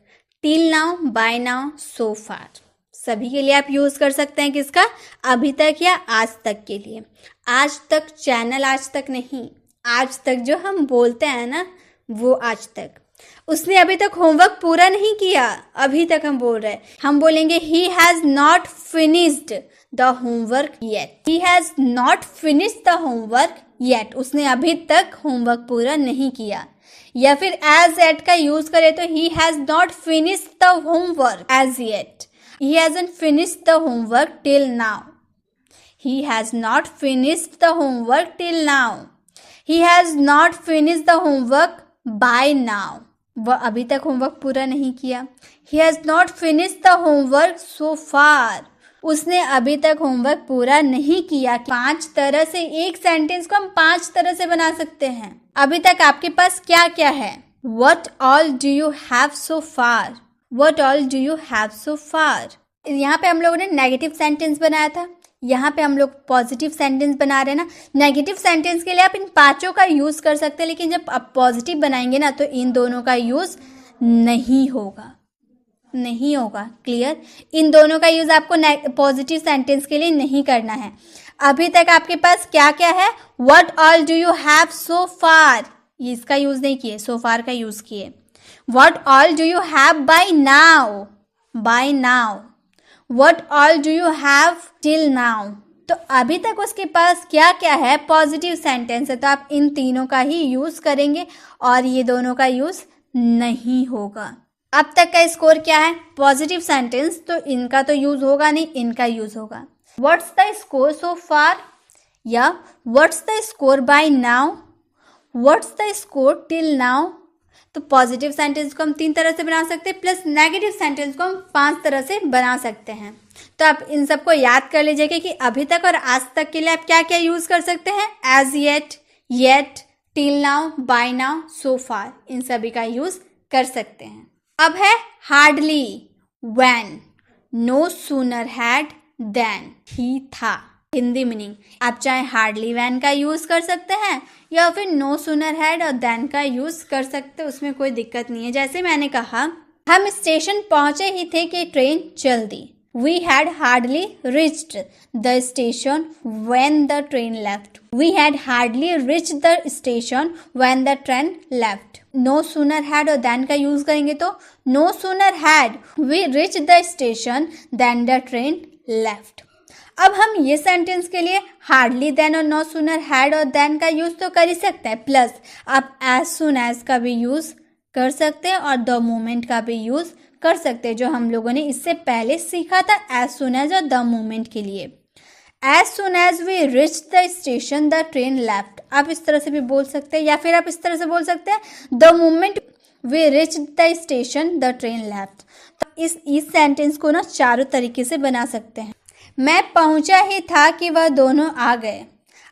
till now, by now, so फार, सभी के लिए आप यूज कर सकते हैं। किसका, अभी तक या आज तक के लिए। आज तक चैनल आज तक नहीं, आज तक जो हम बोलते हैं ना वो आज तक। उसने अभी तक होमवर्क पूरा नहीं किया, अभी तक हम बोल रहे हैं, हम बोलेंगे ही has not finished the homework yet, he has not finished the homework yet, उसने अभी तक होमवर्क पूरा नहीं किया। या फिर एज एट का यूज करें तो he has not finished the homework as yet, he hasn't finished the homework till now, he has not finished the homework till now, he has not finished the homework by now, वह अभी तक homework पूरा नहीं किया। he has not finished the homework so far, उसने अभी तक homework पूरा नहीं किया। 5 तरह से एक सेंटेंस को हम 5 तरह से बना सकते हैं। अभी तक आपके पास क्या क्या है, what all do you have so far, What all do you have so far? यहाँ पे हम लोगों ने नेगेटिव सेंटेंस बनाया था, यहाँ पे हम लोग पॉजिटिव सेंटेंस बना रहे हैं ना। नेगेटिव सेंटेंस के लिए आप इन 5 का यूज कर सकते हैं, लेकिन जब आप पॉजिटिव बनाएंगे ना तो इन दोनों का यूज नहीं होगा, नहीं होगा। क्लियर, इन दोनों का यूज आपको पॉजिटिव सेंटेंस के लिए नहीं करना है। अभी तक आपके पास क्या क्या है, What all do you have so far, इसका यूज नहीं किए, so far का यूज किए। What all do you have by now, by now, what all do you have till now, तो अभी तक उसके पास क्या क्या है, पॉजिटिव सेंटेंस है, तो आप इन तीनों का ही यूज करेंगे और ये दोनों का यूज नहीं होगा। अब तक का स्कोर क्या है, पॉजिटिव सेंटेंस, तो इनका तो यूज होगा नहीं, इनका यूज होगा। व्हाट्स द स्कोर सो फार या what's the score bye now, what's the score till now. तो पॉजिटिव सेंटेंस को हम 3 तरह से बना सकते हैं, प्लस नेगेटिव सेंटेंस को हम 5 तरह से बना सकते हैं। तो आप इन सबको याद कर लीजिएगा कि अभी तक और आज तक के लिए आप क्या क्या यूज कर सकते हैं, as yet, yet, till now, by now, so far, इन सभी का यूज कर सकते हैं। अब है hardly, when, no sooner had then, ही था। हिंदी मीनिंग आप चाहे हार्डली व्हेन का यूज कर सकते हैं या फिर नो सूनर हैड और देन का यूज कर सकते हैं, उसमें कोई दिक्कत नहीं है। जैसे मैंने कहा हम स्टेशन पहुंचे ही थे कि ट्रेन चल दी। We had hardly reached the station when the train left. We had hardly reached the station when the train left. No sooner had और then का यूज करेंगे तो no sooner had we reached the station than the train left. अब हम ये sentence के लिए hardly then और नो सूनर हैड और देन का यूज तो कर ही सकते हैं, प्लस आप एज सुन एज का भी यूज कर सकते हैं और द मोमेंट का भी यूज कर सकते हैं, जो हम लोगों ने इससे पहले सीखा था एज सुन एज और द मोमेंट के लिए। As soon as we reach the station the train left, आप इस तरह से भी बोल सकते हैं या फिर आप इस तरह से बोल सकते हैं the moment we reach the station the train left. तो इस सेंटेंस को ना चारों तरीके से बना सकते हैं। मैं पहुंचा ही था कि वह दोनों आ गए।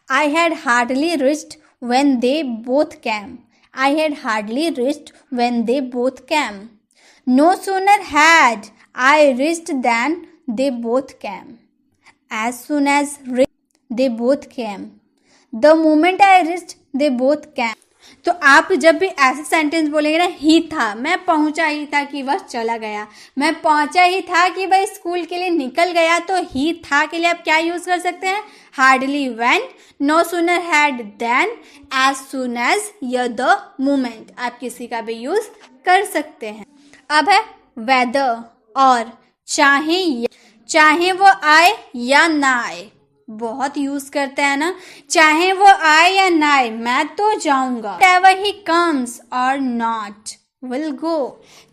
I had hardly reached when they both came, I had hardly reached when they both came. No sooner had I reached than they both came. As soon as they both came. The moment I reached, they both came. तो आप जब भी ऐसे sentence बोलेंगे ना, ही था, मैं पहुंचा ही था कि वह चला गया, मैं पहुंचा ही था कि वह स्कूल के लिए निकल गया, तो ही था के लिए आप क्या यूज कर सकते हैं, hardly when, no sooner had then, as soon as या द मोमेंट, आप किसी का भी यूज कर सकते हैं। अब है वेदर, और चाहे वो आए या ना आए, बहुत यूज करते हैं ना, चाहे वो आए या ना आए मैं तो जाऊंगा। Whatever he comes or not will go,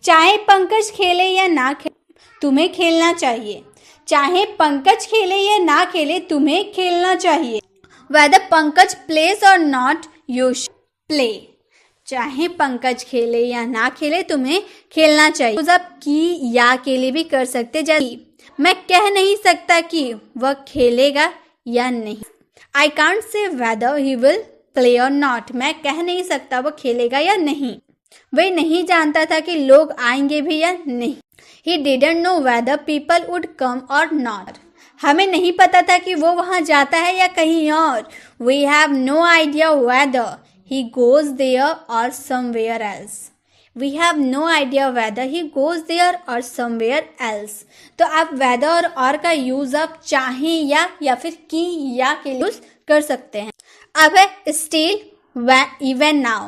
चाहे पंकज खेले या ना खेले तुम्हें खेलना चाहिए, चाहे पंकज खेले या ना खेले तुम्हें खेलना चाहिए। Whether Pankaj plays or not you should play, चाहे पंकज खेले या ना खेले तुम्हें खेलना चाहिए। तो आप की या के लिए भी कर सकते, जैसे मैं कह नहीं सकता कि वह खेलेगा या नहीं। I can't say weather he will play और नॉट, मैं कह नहीं सकता वो खेलेगा या नहीं। वह नहीं जानता था कि लोग आएंगे भी या नहीं। He didn't know whether people would come और नॉट, हमें नहीं पता था कि वो वहां जाता है या कहीं और। We have no idea whether he goes there or somewhere else. We have no idea whether he goes there or somewhere else. तो आप whether और का यूज आप चाहे या फिर की या के लिए यूज कर सकते हैं। अब है still, even now,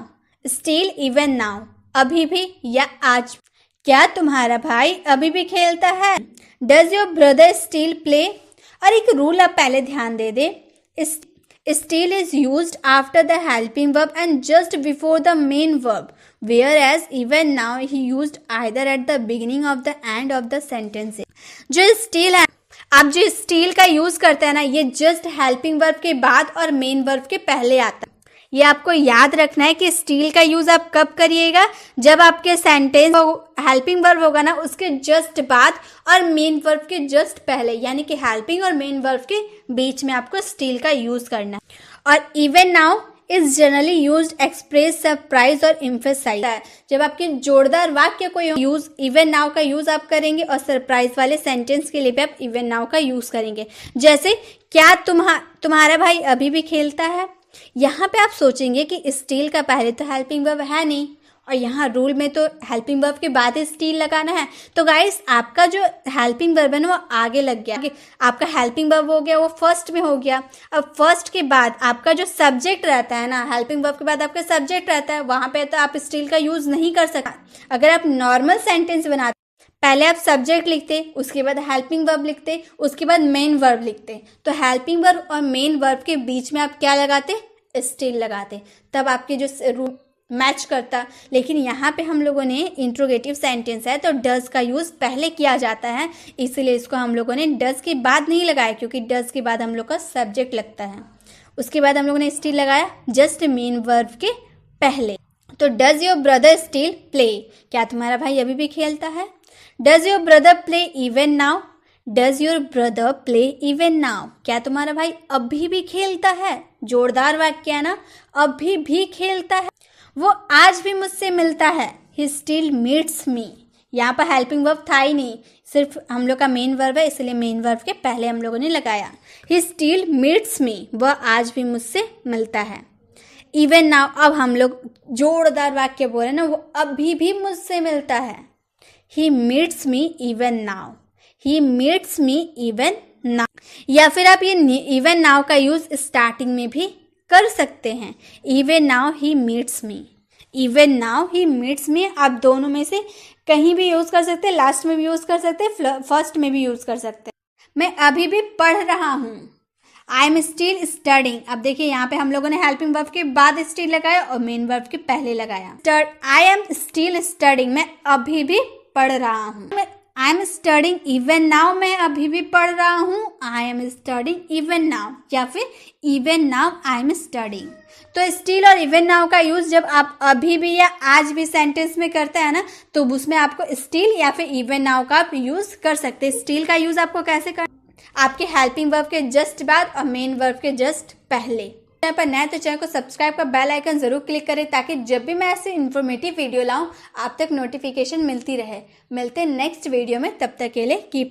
still even now, अभी भी या आज। क्या तुम्हारा भाई अभी भी खेलता है? Does your brother still play? और एक रूल आप पहले ध्यान दे दे, still is used after the helping verb and just before the main verb, whereas even now he used either at the beginning of the end of the sentence. जो still है, आप जो still का use करते हैं ना, ये just helping verb के बाद और main verb के पहले आता है। ये आपको याद रखना है कि स्टील का यूज आप कब करिएगा, जब आपके सेंटेंस हेल्पिंग वर्ब होगा ना उसके जस्ट बाद और मेन वर्ब के जस्ट पहले, यानी कि हेल्पिंग और मेन वर्ब के बीच में आपको स्टील का यूज करना है। और even now is generally use express surprise और एम्फसाइज, जब आपके जोरदार वाक्य को यूज इवन नाउ का यूज आप करेंगे और सरप्राइज वाले सेंटेंस के लिए भी आप इवन नाउ का यूज करेंगे। जैसे क्या तुम्हारा भाई अभी भी खेलता है, यहाँ पे आप सोचेंगे कि स्टील का पहले तो हेल्पिंग वर्ब है नहीं और यहाँ रूल में तो हेल्पिंग वर्ब के बाद ही स्टील लगाना है। तो गाइस आपका जो हेल्पिंग वर्ब है ना वो आगे लग गया, आपका हेल्पिंग वर्ब हो गया वो फर्स्ट में हो गया। अब फर्स्ट के बाद आपका जो सब्जेक्ट रहता है ना, हेल्पिंग वर्ब के बाद आपका सब्जेक्ट रहता है, वहाँ पे तो आप स्टील का यूज नहीं कर सकते। अगर आप नॉर्मल सेंटेंस बनाते पहले आप सब्जेक्ट लिखते, उसके बाद हेल्पिंग वर्ब लिखते, उसके बाद मेन वर्ब लिखते। तो हेल्पिंग वर्ब और मेन वर्ब के बीच में आप क्या लगाते, स्टिल लगाते, तब आपके जो मैच करता। लेकिन यहाँ पे हम लोगों ने इंट्रोगेटिव सेंटेंस है तो डज का यूज़ पहले किया जाता है, इसलिए इसको हम लोगों ने डज के बाद नहीं लगाया, क्योंकि डज के बाद हम लोग का सब्जेक्ट लगता है। उसके बाद हम लोगों ने स्टिल लगाया जस्ट मेन वर्ब के पहले। तो does your brother still play, क्या तुम्हारा भाई अभी भी खेलता है। Does your brother play even now, does your brother play even now, क्या तुम्हारा भाई अभी भी खेलता है। जोरदार वाक्य है ना, अभी भी खेलता है। वो आज भी मुझसे मिलता है, ही स्टिल मीट्स मी। यहाँ पर हेल्पिंग वर्ब था ही नहीं, सिर्फ हम लोग का मेन वर्ब है, इसलिए मेन वर्ब के पहले हम लोगों ने लगाया ही स्टिल मीट्स मी, वह आज भी मुझसे मिलता है। इवन नाउ, अब हम लोग जोरदार वाक्य बोल रहे हैं ना, वो अभी भी मुझसे मिलता है। He meets me even now, he meets me even now. या फिर आप ये इवन नाउ का यूज स्टार्टिंग में भी कर सकते हैं। Even now he meets me, even now he meets मी, आप दोनों में से कहीं भी यूज कर सकते हैं, लास्ट में भी यूज कर सकते हैं, फर्स्ट में भी यूज कर सकते हैं। मैं अभी भी पढ़ रहा हूँ, आई एम स्टिल स्टडिंग। अब देखिए यहाँ पे हम लोगों ने हेल्पिंग वर्ब के बाद स्टिल लगाया और मेन वर्ब के पहले लगाया। आई एम स्टिल स्टडिंग, मैं अभी भी पढ़ रहा हूँ। I am studying even now, मैं अभी भी पढ़ रहा हूँ। I am studying even now, या फिर even now I am studying. तो स्टिल और इवन नाउ का यूज जब आप अभी भी या आज भी सेंटेंस में करते हैं ना, तो उसमें आपको स्टिल या फिर इवन नाउ का आप यूज कर सकते हैं। स्टिल का यूज आपको कैसे करना, आपके हेल्पिंग वर्ब के जस्ट बाद और मेन वर्ब के जस्ट पहले। चैनल पर नए तो चैनल को सब्सक्राइब कर बेल आइकन जरूर क्लिक करें, ताकि जब भी मैं ऐसे इन्फॉर्मेटिव वीडियो लाऊं आप तक नोटिफिकेशन मिलती रहे। मिलते हैं नेक्स्ट वीडियो में, तब तक के लिए कीप